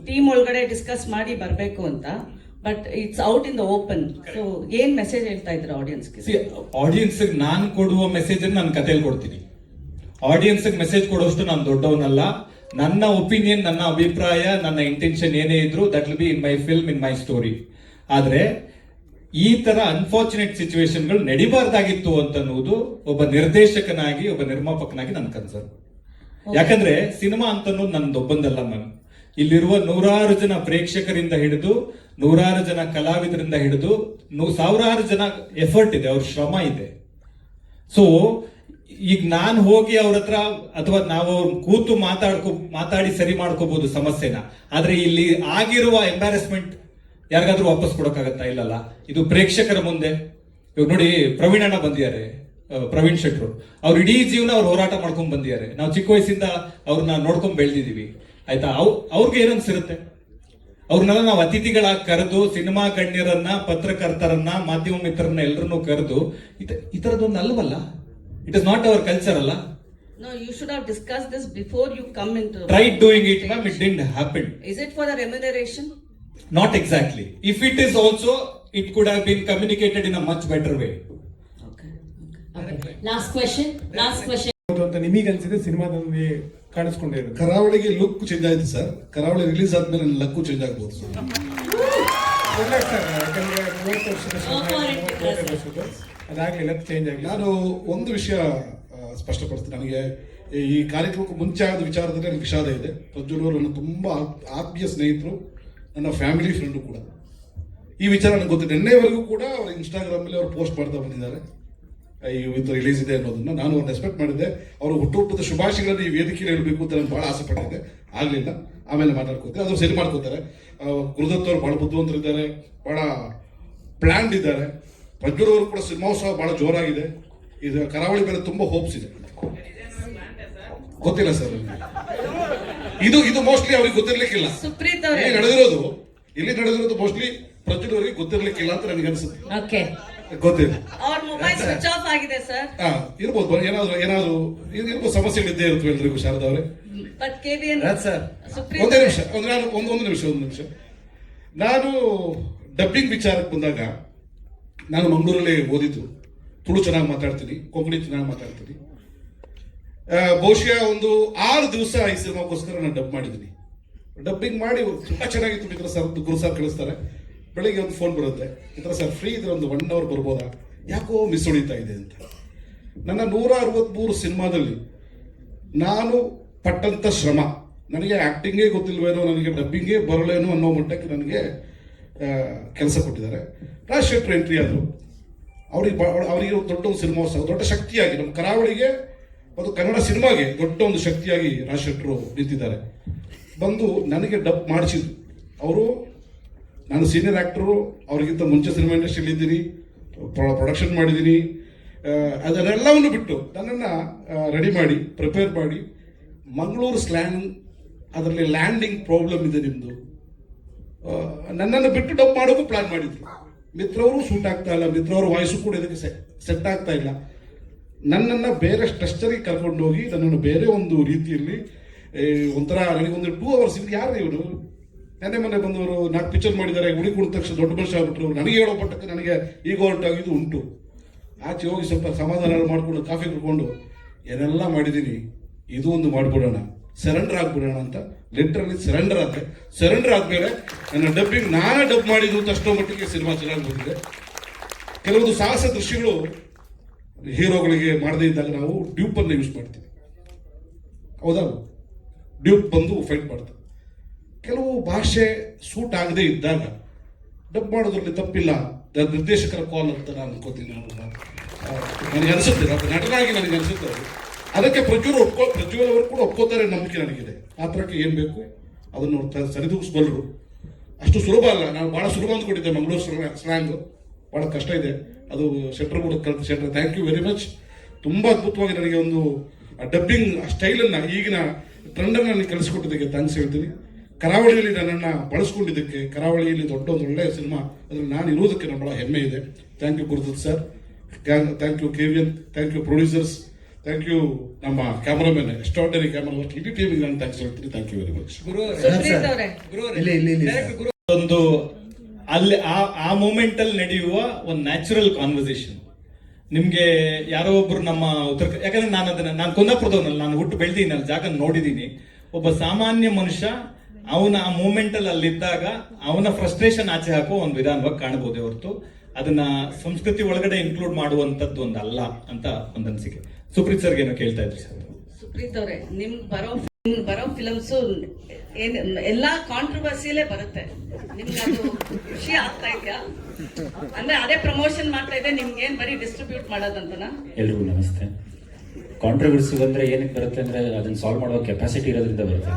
ಟೀಮ್ ಒಳಗಡೆ ಡಿಸ್ಕಸ್ ಮಾಡಿ ಬರ್ಬೇಕು ಅಂತ, but it's out in the open. So ಏನ್ ಮೆಸೇಜ್ ಹೇಳ್ತಾ ಇದ್ದಾರೆ ಆಡಿಯನ್ಸ್ಗೆ? ಆಡಿಯನ್ಸ್ ನಾನು ಕೊಡುವ ಮೆಸೇಜ್ ನಾನು ಕಥೆಯಲ್ಲಿ ಕೊಡ್ತೀನಿ. ಆಡಿಯನ್ಸ್ ಮೆಸೇಜ್ ಕೊಡೋಷ್ಟು ನಾನು ದೊಡ್ಡವನಲ್ಲ. ನನ್ನ ಒಪಿನಿಯನ್, ನನ್ನ ಅಭಿಪ್ರಾಯ, ನನ್ನ ಇಂಟೆನ್ಷನ್ ಏನೇ ಇದ್ರು that will be in my film, in my story. ಆದ್ರೆ ಈ ತರ ಅನ್ಫಾರ್ಚುನೇಟ್ ಸಿಚುವೇಶನ್ಗಳು ನಡಿಬಾರ್ದಾಗಿತ್ತು ಅಂತನ್ನುವುದು ಒಬ್ಬ ನಿರ್ದೇಶಕನಾಗಿ, ಒಬ್ಬ ನಿರ್ಮಾಪಕನಾಗಿ ನನ್ನ ಕನ್ಸರ್ನ್. ಯಾಕಂದ್ರೆ ಸಿನಿಮಾ ಅಂತನ್ನೋದು ನನ್ನದೊಬ್ಬಂದಲ್ಲ ಮ್ಯಾಮ್. ಇಲ್ಲಿರುವ 100 ಜನ ಪ್ರೇಕ್ಷಕರಿಂದ ಹಿಡಿದು 100 ಜನ ಕಲಾವಿದರಿಂದ ಹಿಡಿದು 1000 ಜನ ಎಫರ್ಟ್ ಇದೆ, ಅವ್ರ ಶ್ರಮ ಇದೆ. ಸೊ ಈಗ ನಾನು ಹೋಗಿ ಅವ್ರ ಹತ್ರ ಅಥವಾ ನಾವು ಅವ್ರ ಕೂತು ಮಾತಾಡಿ ಸರಿ ಮಾಡ್ಕೋಬಹುದು ಸಮಸ್ಯೆನ, ಆದ್ರೆ ಇಲ್ಲಿ ಆಗಿರುವ ಎಂಬ್ಯಾರಸ್ಮೆಂಟ್ ಯಾರಿಗಾದ್ರೂ ವಾಪಸ್ ಕೊಡೋಕ್ಕಾಗತ್ತಾ? ಇಲ್ಲಲ್ಲ. ಇದು ಪ್ರೇಕ್ಷಕರ ಮುಂದೆ. ಇವಾಗ ನೋಡಿ, ಪ್ರವೀಣ್ ಅಣ್ಣ ಬಂದಿದ್ದಾರೆ, ಪ್ರವೀಣ್ ಶೆಟ್ರು, ಅವ್ರು ಇಡೀ ಜೀವನ ಅವ್ರು ಹೋರಾಟ ಮಾಡ್ಕೊಂಡ್ ಬಂದಿದ್ದಾರೆ. ನಾವು ಚಿಕ್ಕ ವಯಸ್ಸಿಂದ ಅವ್ರನ್ನ ನೋಡ್ಕೊಂಡ್ ಬೆಳೆದಿದೀವಿ, ಆಯ್ತಾ? ಅವ್ರಿಗೆ ಏನನ್ಸಿರುತ್ತೆ? ಅವ್ರನ್ನೆಲ್ಲ ನಾವು ಅತಿಥಿಗಳಾಗಿ ಕರೆದು, ಸಿನಿಮಾ ಗಣ್ಯರನ್ನ, ಪತ್ರಕರ್ತರನ್ನ, ಮಾಧ್ಯಮ ಮಿತ್ರರನ್ನ ಎಲ್ಲರನ್ನೂ ಕರೆದು ಈ ತರದೊಂದು ಅಲ್ವಲ್ಲ. It is not our culture ಅಲ್ಲ. No, you should have discussed this before you come into. Tried doing it, ma'am. It didn't happen. Is it for the remuneration? Not exactly. If it is also, it could have been communicated in a much better way. Okay. Last question ಅಂತ ನಿಮಗೆ ಅನ್ಸಿದೆ ಸಿನಿಮಾದಲ್ಲಿ ಕಾಣಿಸ್ಕೊಂಡಿರೋದು? ಕರಾವಳಿಗೆ look change ಆಯ್ತು sir. ಕರಾವಳಿ release ಆದ್ಮೇಲೆ luck change ಆಗ್ಬೋದು sir. ಇಲ್ಲ sir, ಯಾಕಂದ್ರೆ 30 ವರ್ಷದ ಅದಾಗ್ಲಿಲ್ಲ, ಚೇಂಜ್ ಆಗಿ. ನಾನು ಒಂದು ವಿಷಯ ಸ್ಪಷ್ಟಪಡಿಸ್ತೀನಿ. ನನಗೆ ಈ ಕಾರ್ಯಕ್ರಮಕ್ಕೆ ಮುಂಚೆ ಆದ ವಿಚಾರದಲ್ಲಿ ನನಗೆ ವಿಷಾದ ಇದೆ. ಪ್ರಜ್ವಲ್ ಅವರು ನನ್ನ ತುಂಬಾ ಆತ್ಮೀಯ ಸ್ನೇಹಿತರು, ನನ್ನ ಫ್ಯಾಮಿಲಿ ಫ್ರೆಂಡು ಕೂಡ. ಈ ವಿಚಾರ ನನಗೆ ಗೊತ್ತಿದೆ. ನಿನ್ನೆವರೆಗೂ ಕೂಡ ಅವ್ರ ಇನ್ಸ್ಟಾಗ್ರಾಮ್ ಅಲ್ಲಿ ಅವ್ರು ಪೋಸ್ಟ್ ಮಾಡ್ತಾ ಬಂದಿದ್ದಾರೆ ಇವತ್ತು ರಿಲೀಸ್ ಇದೆ ಅನ್ನೋದನ್ನ. ನಾನು ಅವ್ರನ್ನ ಎಕ್ಸ್ಪೆಕ್ಟ್ ಮಾಡಿದ್ದೆ. ಅವರು ಹುಟ್ಟುಹಬ್ಬದ ಶುಭಾಶಯಗಳನ್ನು ಈ ವೇದಿಕೆಯಲ್ಲಿ ಹೇಳಬೇಕು ಅಂತ ನಾನು ಬಹಳ ಆಸೆ ಪಟ್ಟಿದ್ದೆ. ಆಗಲಿಲ್ಲ, ಆಮೇಲೆ ಮಾತಾಡ್ಕೋತಾರೆ, ಅದು ಸರಿ ಮಾಡ್ಕೋತಾರೆ. ಗುರುದತ್ ಅವರು ಬಹಳ ಬುದ್ಧಿವಂತರಿದ್ದಾರೆ, ಬಹಳ ಪ್ಲಾನ್ಡ್ ಇದ್ದಾರೆ. ಪ್ರಜ್ವಲ್ ಅವರು ಕೂಡ ಸಿನಿಮೋತ್ಸವ ಬಹಳ ಜೋರಾಗಿದೆ. ಇದು ಕರಾವಳಿ ಮೇಲೆ ತುಂಬಾ ಹೋಪ್ಸ್ ಇದೆ. ಗೊತ್ತಿಲ್ಲ ಸರ್, ಇದು ಮೋಸ್ಟ್ಲಿ ಅವ್ರಿಗೆ ಗೊತ್ತಿರ್ಲಿಕ್ಕಿಲ್ಲ. ಸುಪ್ರೀತ್ ಇಲ್ಲಿ ನಡೆದಿರೋದು ಮೋಸ್ಟ್ಲಿ ಪ್ರಜ್ವಲ್ ಅವರಿಗೆ ಗೊತ್ತಿರ್ಲಿಕ್ಕಿಲ್ಲ ಅಂತ ನನಗೆ ಅನ್ಸುತ್ತೆ. ಓಕೆ, ಗೊತ್ತಿಲ್ಲ. ಅವ್ರ ಮೊಬೈಲ್ ಸ್ವಿಚ್ ಆಫ್ ಆಗಿದೆ ಸರ್. ಇರ್ಬೋದು, ಏನಾದ್ರು ಸಮಸ್ಯೆಗಳಿದ್ದೇ ಇರುತ್ತೆ ಎಲ್ರಿಗೂ. ಶಾರದಾ ಅವರೇ, ಬಟ್ KVN ಸುಪ್ರೀತ್ ಒಂದು ನಿಮಿಷ. ನಾನು ಡಬ್ಬಿಂಗ್ ವಿಚಾರಕ್ಕೆ ಬಂದಾಗ ನಾನು ಮಂಗಳೂರಲ್ಲೇ ಓದಿದ್ದು. ತುಳು ಚೆನ್ನಾಗಿ ಮಾತಾಡ್ತೀನಿ, ಕೊಂಕಣಿ ಚೆನ್ನಾಗಿ ಮಾತಾಡ್ತೀನಿ. ಬಹುಶಃ ಒಂದು 6 ದಿವಸ ಈ ಸಿನಿಮಾಗೋಸ್ಕರ ನಾನು ಡಬ್ ಮಾಡಿದ್ದೀನಿ. ಡಬ್ಬಿಂಗ್ ಮಾಡಿ ತುಂಬಾ ಚೆನ್ನಾಗಿತ್ತು. ಮಿತ್ರ ಸರ್, ಗುರು ಸರ್ ಕಳಿಸ್ತಾರೆ. ಬೆಳಿಗ್ಗೆ ಒಂದು ಫೋನ್ ಬರುತ್ತೆ, ಈ ಥರ ಸರ್ ಫ್ರೀ ಇದ್ರೆ ಒಂದು 1 hour ಬರ್ಬೋದಾ, ಯಾಕೋ ಮಿಸ್ ಹೊಡಿತಾ ಇದೆ ಅಂತ. ನನ್ನ 163 ಸಿನಿಮಾದಲ್ಲಿ ನಾನು ಪಟ್ಟಂತ ಶ್ರಮ, ನನಗೆ ಆಕ್ಟಿಂಗೇ ಗೊತ್ತಿಲ್ವೇನೋ, ನನಗೆ ಡಬ್ಬಿಂಗೇ ಬರಲೇನೋ ಅನ್ನೋ ಮಟ್ಟಕ್ಕೆ ನನಗೆ ಕೆಲಸ ಕೊಟ್ಟಿದ್ದಾರೆ. ರಾಜ್ ಶೆಟ್ರು ಎಂಟ್ರಿ ಆದರು. ಅವರಿಗೆ ದೊಡ್ಡ ಒಂದು ಸಿನಿಮೋತ್ಸವ, ದೊಡ್ಡ ಶಕ್ತಿಯಾಗಿ ನಮ್ಮ ಕರಾವಳಿಗೆ ಮತ್ತು ಕನ್ನಡ ಸಿನಿಮಾಗೆ ದೊಡ್ಡ ಒಂದು ಶಕ್ತಿಯಾಗಿ ರಾಜ್ ಶೆಟ್ರು ನಿಂತಿದ್ದಾರೆ. ಬಂದು ನನಗೆ ಡಬ್ ಮಾಡಿಸಿದ್ರು ಅವರು. ನಾನು ಸೀನಿಯರ್ ಆ್ಯಕ್ಟರು, ಅವ್ರಿಗಿಂತ ಮುಂಚೆ ಸಿನಿಮಾ ಇಂಡಸ್ಟ್ರಿಯಲ್ಲಿ ಇದ್ದೀನಿ, ಪ್ರೊಡಕ್ಷನ್ ಮಾಡಿದ್ದೀನಿ. ಅದನ್ನೆಲ್ಲವನ್ನು ಬಿಟ್ಟು ನನ್ನನ್ನು ರೆಡಿ ಮಾಡಿ, ಪ್ರಿಪೇರ್ ಮಾಡಿ, ಮಂಗಳೂರು ಸ್ಲ್ಯಾಂಗ್, ಅದರಲ್ಲಿ ಲ್ಯಾಂಡಿಂಗ್ ಪ್ರಾಬ್ಲಮ್ ಇದೆ ನಿಮ್ಮದು, ನನ್ನನ್ನು ಬಿಟ್ಟು ಡಬ್ ಮಾಡೋಕ್ಕೂ ಪ್ಲಾನ್ ಮಾಡಿದ್ರು. ಮಿತ್ರವರು ಸೂಟ್ ಆಗ್ತಾ ಇಲ್ಲ, ಮಿತ್ರವ್ರ ವಾಯ್ಸು ಕೂಡ ಇದಕ್ಕೆ ಸೆಟ್ ಆಗ್ತಾ ಇಲ್ಲ. ನನ್ನನ್ನು ಬೇರೆ ಸ್ಟ್ರಕ್ಚರಿಗೆ ಕರ್ಕೊಂಡು ಹೋಗಿ ನನ್ನನ್ನು ಬೇರೆ ಒಂದು ರೀತಿಯಲ್ಲಿ ಒಂಥರ ನನಗೊಂದು 2 hours ಇದು ಯಾರು ಇವರು ಮೊನ್ನೆ ಬಂದವರು 4 ಪಿಕ್ಚರ್ ಮಾಡಿದ್ದಾರೆ, ಉಳಿ ಕುಡಿದ ತಕ್ಷಣ ದೊಡ್ಡ ಮನುಷ್ಯ ಆಗ್ಬಿಟ್ರು. ನನಗೆ ಹೇಳೋ ಪಟ್ಟಕ್ಕೆ ನನಗೆ ಈಗ ಹೊರಟಾಗಿದ್ದು ಉಂಟು. ಆಚೆ ಹೋಗಿ ಸ್ವಲ್ಪ ಸಮಾಧಾನ ಮಾಡಿಕೊಂಡು ಕಾಫಿ ಕುಡ್ಕೊಂಡು ಏನೆಲ್ಲ ಮಾಡಿದ್ದೀನಿ, ಇದು ಒಂದು ಮಾಡಿಬಿಡೋಣ, ಸರೆಂಡರ್ ಆಗ್ಬಿಡೋಣ ಅಂತ ಲಿಟ್ರಲಿ ಸರೆಂಡರ್ ಆದ್ರೆ. ಸರೆಂಡರ್ ಆದ್ಮೇಲೆ ನನ್ನ ಡಬ್ಬಿಂಗ್ ನಾನೇ ಡಬ್ ಮಾಡಿದ್ದು ಅಂತ ಅಷ್ಟೋ ಮಟ್ಟಿಗೆ ಸಿನಿಮಾ ಚೆನ್ನಾಗಿ ಬಂದಿದೆ. ಕೆಲವೊಂದು ಸಾಹಸ ದೃಶ್ಯಗಳು ಹೀರೋಗಳಿಗೆ ಮಾಡದೇ ಇದ್ದಾಗ ನಾವು ಡ್ಯೂಪ್ ಅನ್ನು ಯೂಸ್ ಮಾಡ್ತೀವಿ, ಹೌದಾ? ಡ್ಯೂಪ್ ಬಂದು ಫೈಟ್ ಮಾಡ್ತಾರೆ. ಕೆಲವು ಭಾಷೆ ಸೂಟ್ ಆಗದೆ ಇದ್ದಾಗ ಡಬ್ ಮಾಡೋದ್ರಲ್ಲಿ ತಪ್ಪಿಲ್ಲ, ನಿರ್ದೇಶಕರ ಕಾಲ್ ಅಂತ ನಾನು ಅನ್ಕೋತೀನಿ. ನನಗೆ ಅನಿಸುತ್ತೆ, ನಟನಾಗಿ ನನಗೆ ಅನಿಸುತ್ತೆ ಅದು. ಅದಕ್ಕೆ ಪ್ರಜ್ವಲ್ ಅವರು ಕೂಡ ಒಪ್ಕೋತಾರೆ, ನಂಬಿಕೆ ನನಗಿದೆ. ಆ ಥರಕ್ಕೆ ಏನು ಬೇಕು ಅದನ್ನು ಸರಿದೂಗಿಸ್ಬಲ್ಲರು. ಅಷ್ಟು ಸುಲಭ ಅಲ್ಲ. ನಾನು ಭಾಳ ಸುಲಭ ಅಂದ್ಕೊಂಡಿದ್ದೆ. ಮಂಗಳೂರು ಸ್ಲ್ಯಾಂಗ್ ಭಾಳ ಕಷ್ಟ ಇದೆ. ಅದು ಶೆಟ್ರ್ ಕೂಡ ಕಲಿತು. ಶೆಟ್ರ್, ಥ್ಯಾಂಕ್ ಯು ವೆರಿ ಮಚ್. ತುಂಬ ಅದ್ಭುತವಾಗಿ ನನಗೆ ಒಂದು ಡಬ್ಬಿಂಗ್ ಸ್ಟೈಲನ್ನು, ಈಗಿನ ಟ್ರೆಂಡನ್ನು ನನಗೆ ಕಲಿಸ್ಕೊಟ್ಟಿದ್ದಕ್ಕೆ ಥ್ಯಾಂಕ್ಸ್ ಹೇಳ್ತೀನಿ. ಕರಾವಳಿಯಲ್ಲಿ ನನ್ನನ್ನು ಬಳಸ್ಕೊಂಡಿದ್ದಕ್ಕೆ, ಕರಾವಳಿಯಲ್ಲಿ ದೊಡ್ಡ ಒಂದು ಒಳ್ಳೆಯ ಸಿನಿಮಾ ಅದರಲ್ಲಿ ನಾನು ಇರೋದಕ್ಕೆ ನನ್ನ ಭಾಳ ಹೆಮ್ಮೆ ಇದೆ. Thank you Gurudatt sir, thank you KVN, thank you producers, thank you ನಮ್ಮ ಕ್ಯಾಮರಾಮನ್, ಎಕ್ಸ್ಟ್ರಾರ್ಡಿನರಿ ಕ್ಯಾಮರಾ ವರ್ಕ್, ಇಡೀ ಟೀಮಿಗೆ ನಾನು ಥ್ಯಾಂಕ್ಸ್ ಹೇಳ್ತೀನಿ. Thank you very much. ಒಂದು ಅಲ್ಲಿ ಆ ಮೂಮೆಂಟ್ ಅಲ್ಲಿ ನಡೆಯುವ ಒಂದು ನ್ಯಾಚುರಲ್ ಕಾನ್ವರ್ಸೇಷನ್. ನಿಮ್ಗೆ ಯಾರೋ ಒಬ್ರು ನಮ್ಮ ಯಾಕಂದ್ರೆ ನಾನು ಕುಂದಾಪುರದವನಲ್ಲ, ನಾನು ಹುಟ್ಟು ಬೆಳೆದೀನಿ, ಅಲ್ಲಿ ಜಾಗ ನೋಡಿದೀನಿ. ಒಬ್ಬ ಸಾಮಾನ್ಯ ಮನುಷ್ಯ ಅವನ ಆ ಮೂಮೆಂಟ್ ಅಲ್ಲಿ ಅಲ್ಲಿದ್ದಾಗ ಅವನ ಫ್ರಸ್ಟ್ರೇಷನ್ ಆಚೆ ಹಾಕೋ ಒಂದು ವಿಧಾನವಾಗಿ ಕಾಣಬಹುದೇ ಹೊರತು ಅದನ್ನ ಸಂಸ್ಕೃತಿ ಒಳಗಡೆ ಇನ್ಕ್ಲೂಡ್ ಮಾಡುವಂತದ್ದು ಒಂದು ಅಲ್ಲ ಅಂತ ಒಂದು ಅನಿಸಿಕೆ. ಸುಪ್ರೀತ್ ಸರ್ಗೆ ಏನೋ ಕೇಳ್ತಾ ಇದ್ರಿ ಸರ್. ಸುಪ್ರೀತ್ ಅವರೇ, ನಿಮ್ಗೆ ಬರೋ ಫಿಲಮ್ಸ್ ಎಲ್ಲಾ ಕಾಂಟ್ರವರ್ಸಿಯಲ್ಲೇ ಬರುತ್ತೆ. ನಿಮ್ಗೆ ಅದು ಖುಷಿ ಆಗ್ತಾ ಇದೆಯಾ? ಅಂದ್ರೆ ಅದೇ ಪ್ರಮೋಷನ್ ಮಾಡ್ತಾ ಇದೆ, ನಿಮ್ಗೆ ಏನ್ ಬರೀ ಡಿಸ್ಟ್ರಿಬ್ಯೂಟ್ ಮಾಡೋದಂತನಾ? ಎಲ್ರಿಗೂ ನಮಸ್ತೆ. ಕಾಂಟ್ರವರ್ಸಿ ಬಂದ್ರೆ ಏನಕ್ಕೆ ಬರುತ್ತೆ ಅಂದ್ರೆ ಅದನ್ನ ಸಾಲ್ವ್ ಮಾಡುವ ಕೆಪಾಸಿಟಿ ಇರೋದ್ರಿಂದ ಬರುತ್ತೆ.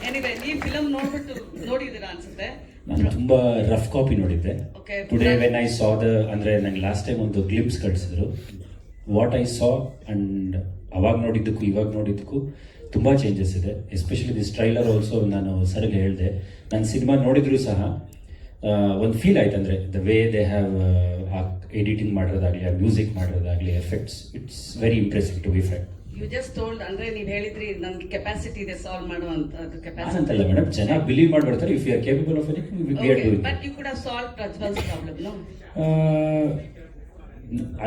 ಎನಿವೆ ನೀವು ಫಿಲಮ್ ನೋಡಿದ್ದೀರಾ ಅನ್ಸುತ್ತೆ. ನಾನು ತುಂಬಾ ರಫ್ ಕಾಪಿ ನೋಡಿದ್ದೆ. Okay. Today when I saw ಅಂದ್ರೆ ನಂಗೆ ಲಾಸ್ಟ್ ಟೈಮ್ ಒಂದು ಗ್ಲಿಪ್ಸ್ ಕಳಿಸಿದ್ರು. ವಾಟ್ ಐ ಸಾ ಅಂಡ್ ಅವಾಗ ನೋಡಿದ್ದಕ್ಕೂ ಇವಾಗ ನೋಡಿದ್ದಕ್ಕೂ ತುಂಬಾ ಚೇಂಜಸ್ ಇದೆ. ಎಸ್ಪೆಷಲಿ ದಿಸ್ ಟ್ರೈಲರ್ ಆಲ್ಸೋ ನಾನು ಸರ್ಗೆ ಹೇಳಿದೆ, ನಾನು ಸಿನಿಮಾ ನೋಡಿದ್ರು ಸಹ ಒಂದು ಫೀಲ್ ಆಯ್ತು. ಅಂದರೆ the way they have editing ಮಾಡಿರೋದಾಗಲಿ, ಮ್ಯೂಸಿಕ್ ಮಾಡಿರೋದಾಗಲಿ, effects, it's very impressive to be frank. You just told ಅಂದ್ರೆ ನೀವು ಹೇಳಿದ್ರಿ ನನ್ಗೆ ಕೆಪಾಸಿಟಿ ಇದೆ ಸಾಲ್ವ್ ಮಾಡುವಂತ ಕೆಪಾಸಿಟಿ ಅಂತಲ್ಲ ಮೇಡಮ್, ಜನ ಬಿಲೀವ್ ಮಾಡ್ಬಿಡ್ತಾರೆ. If you are capable of anything we are doing. But you could have solve Prajwal's problem no.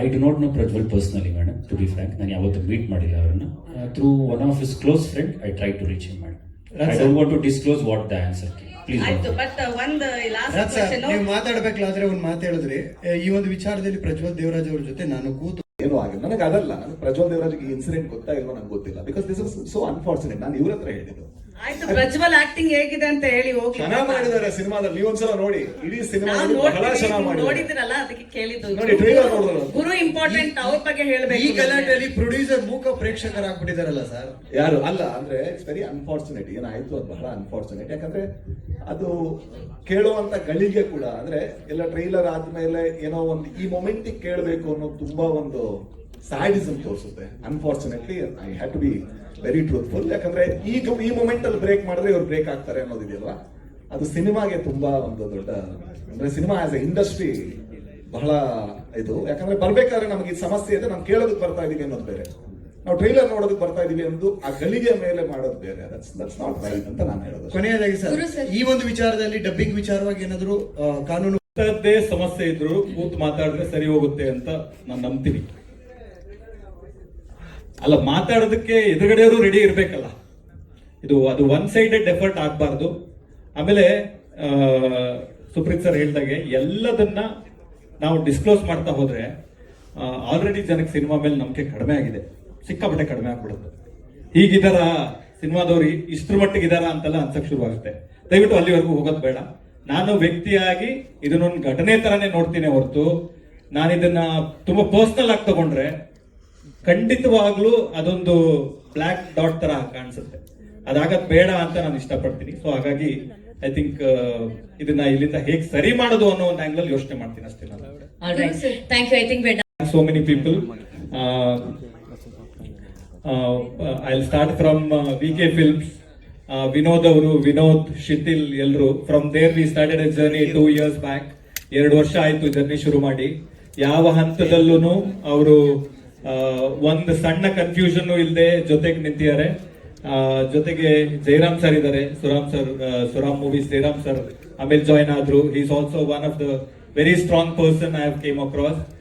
I do not know Prajwal personally madam, to be frank. ನಾನು ಯಾವತ್ತೂ ಮೀಟ್ ಮಾಡಿಲ್ಲ ಅವ್ರನ್ನ. Through one of his close friend I try to reach him madam. I don't want to disclose what the answer. Please. ಆಯ್ತು, but ಒಂದು last question. ನೀವು ಮಾತಾಡ್ಬೇಕಾದ್ರೆ ಒಂದು ಮಾತು ಹೇಳಿದ್ರಿ, ಈ ಒಂದು ವಿಚಾರದಲ್ಲಿ ಪ್ರಜ್ವಲ್ ದೇವರಾಜ್ ಅವ್ರ ಜೊತೆ ನಾನು ಕೂತು ಏನೂ ಆಗಿಲ್ಲ ನನಗೆ. ಅದಲ್ಲ, ನಾನು ಪ್ರಜ್ವಲ್ ದೇವರಾಜ್ಗೆ ಈ ಇನ್ಸಿಡೆಂಟ್ ಗೊತ್ತಾಗಿಲ್ವೋ ನಂಗೆ ಗೊತ್ತಿಲ್ಲ. Because this is so unfortunate. ನಾನು ಇವ್ರ ಹತ್ರ ಹೇಳಿದ್ದು. ಆಯ್ತು, ಪ್ರಜ್ವಲ್ ಆಕ್ಟಿಂಗ್ ಹೇಗಿದೆ ಅಂತ ಹೇಳಿ ಹೋಗಿ. ಚೆನ್ನಾಗಿ ಮಾಡಿದ್ದಾರೆ ಸಿನಿಮಾದಲ್ಲಿ. ನೀವು ಒಂದ್ಸಲ ನೋಡಿ, ಇಡೀ ಸಿನಿಮಾ ಬಹಳ ಚೆನ್ನಾಗಿ ಮಾಡಿದ್ದಾರೆ. ನೋಡಿದಿರಲ್ಲ, ಅದಕ್ಕೆ ಕೇಳಿದ್ದು. ನೋಡಿ, ಟ್ರೈಲರ್ ನೋಡಿದ್ರು. ಗುರು ಇಂಪಾರ್ಟೆಂಟ್, ಅವ್ರ ಬಗ್ಗೆ ಹೇಳ್ಬೇಕು. ಈ ಗಲಾಟೆಯಲ್ಲಿ ಪ್ರೊಡ್ಯೂಸರ್ ಮೂಕ ಪ್ರೇಕ್ಷಕರಾಗ್ಬಿಟ್ಟಿದಾರಲ್ಲ ಸರ್. ಯಾರು ಅಲ್ಲ ಅಂದ್ರೆ ಇಟ್ಸ್ ವೆರಿ ಅನ್ಫಾರ್ಚುನೇಟ್. ಏನಾಯ್ತು ಅದು ಬಹಳ ಅನ್ಫಾರ್ಚುನೇಟ್. ಯಾಕಂದ್ರೆ ಅದು ಕೇಳುವಂತ ಗಳಿಗೆ ಕೂಡ ಅಂದ್ರೆ ಎಲ್ಲ ಟ್ರೈಲರ್ ಆದ್ಮೇಲೆ ಏನೋ ಒಂದು ಈ ಮೊಮೆಂಟಿಗೆ ಕೇಳಬೇಕು ಅನ್ನೋ ತುಂಬಾ ಒಂದು ಸ್ಯಾಡಿಸಮ್ ತೋರಿಸುತ್ತೆ. Unfortunately I have to be very truthful. ಯಾಕಂದ್ರೆ ಈ ಮೊಮೆಂಟ್ ಅಲ್ಲಿ ಬ್ರೇಕ್ ಮಾಡಿದ್ರೆ ಇವ್ರು ಬ್ರೇಕ್ ಆಗ್ತಾರೆ ಅನ್ನೋದಿದೆಯಲ್ವಾ, ಅದು ಸಿನಿಮಾಗೆ ತುಂಬಾ ಒಂದು ದೊಡ್ಡ, ಅಂದ್ರೆ ಸಿನಿಮಾ ಆಸ್ ಎ ಇಂಡಸ್ಟ್ರಿ ಬಹಳ ಇದು. ಯಾಕಂದ್ರೆ ಬರ್ಬೇಕಾದ್ರೆ ನಮಗೆ ಈ ಸಮಸ್ಯೆ ಇದೆ, ನಾವು ಕೇಳೋದಕ್ಕೆ ಬರ್ತಾ ಇದೀವಿ ಅನ್ನೋದು ಬೇರೆ, ನಾವು ಟ್ರೈಲರ್ ನೋಡೋದಕ್ಕೆ ಬರ್ತಾ ಇದೀವಿ ಅನ್ನೋದು ಆ ಗಳಿಗೆ ಮೇಲೆ ಮಾಡೋದು ಬೇರೆ. ದಟ್ಸ್ ನಾಟ್ ರೈಟ್ ಅಂತ ನಾನು ಹೇಳೋದು. ಕೊನೆಯದಾಗಿ ಸರ್, ಈ ಒಂದು ವಿಚಾರದಲ್ಲಿ ಡಬ್ಬಿಂಗ್ ವಿಚಾರವಾಗಿ ಏನಾದ್ರು ಕಾನೂನು ಸಮಸ್ಯೆ ಇದ್ರು ಕೂತ್ ಮಾತಾಡಿದ್ರೆ ಸರಿ ಹೋಗುತ್ತೆ ಅಂತ ನಾನು ನಂಬ್ತೀನಿ. ಅಲ್ಲ, ಮಾತಾಡೋದಕ್ಕೆ ಎದುರುಗಡೆಯವರು ರೆಡಿ ಇರ್ಬೇಕಲ್ಲ. ಅದು ಒನ್ ಸೈಡೆಡ್ ಎಫರ್ಟ್ ಆಗ್ಬಾರ್ದು. ಆಮೇಲೆ ಸುಪ್ರೀತ್ ಸರ್ ಹೇಳ್ದಾಗೆ ಎಲ್ಲದನ್ನ ನಾವು ಡಿಸ್ಕ್ಲೋಸ್ ಮಾಡ್ತಾ ಹೋದ್ರೆ ಆಲ್ರೆಡಿ ಜನಕ್ಕೆ ಸಿನಿಮಾ ಮೇಲೆ ನಂಬಿಕೆ ಕಡಿಮೆ ಆಗಿದೆ, ಸಿಕ್ಕಾಪಟ್ಟೆ ಕಡಿಮೆ ಆಗ್ಬಿಡುತ್ತೆ. ಹೀಗಿದಾರ ಸಿನಿಮಾದವ್ರು ಇಷ್ಟ್ರ ಮಟ್ಟಿಗೆ ಇದಾರ ಅಂತೆಲ್ಲ ಅನ್ಸಕ್ ಶುರುವಾಗುತ್ತೆ. ದಯವಿಟ್ಟು ಅಲ್ಲಿವರೆಗೂ ಹೋಗೋದು ಬೇಡ. ನಾನು ವ್ಯಕ್ತಿಯಾಗಿ ಇದನ್ನೊಂದು ಘಟನೆ ತರಾನೇ ನೋಡ್ತೀನಿ ಹೊರತು ನಾನು ಇದನ್ನ ತುಂಬಾ ಪರ್ಸನಲ್ ಆಗಿ ತಗೊಂಡ್ರೆ ಖಂಡಿತವಾಗ್ಲೂ ಅದೊಂದು ಬ್ಲ್ಯಾಕ್ ಡಾಟ್ ತರ ಕಾಣಿಸುತ್ತೆ. ಅದಾಗದ್ ಬೇಡ ಅಂತ ನಾನು ಇಷ್ಟಪಡ್ತೀನಿ. ಸೊ ಹಾಗಾಗಿ ಐ ಥಿಂಕ್ ಇದನ್ನ ಇಲ್ಲಿಂದ ಹೇಗೆ ಸರಿ ಮಾಡೋದು ಅನ್ನೋ ಒಂದು ಆಂಗಲ್ ಯೋಚನೆ ಮಾಡ್ತೀನಿ ಅಷ್ಟೇ ನಾನು. Thank you. I think So many people. I'll start from VK Films. Vinod ಅವರು, ವಿನೋದ್, ಶಿಥಿಲ್ ಎಲ್ಲರೂ. From there we started a journey 2 years back. 2 ವರ್ಷ ಆಯ್ತು ಜರ್ನಿ ಶುರು ಮಾಡಿ. ಯಾವ ಹಂತದಲ್ಲೂ ಅವರು ಒಂದು ಸಣ್ಣ ಕನ್ಫ್ಯೂಷನ್ ಇಲ್ಲದೆ ಜೊತೆಗೆ ನಿಂತಿದ್ದಾರೆ. ಜೊತೆಗೆ ಜಯರಾಮ್ ಸರ್ ಇದ್ದಾರೆ, ಸುರಾಮ್ ಮೂವೀಸ್ ಜಯರಾಮ್ ಸರ್ ಆಮೇಲೆ ಜಾಯ್ನ್ ಆದ್ರು. Is also one of the very strong person I have came across.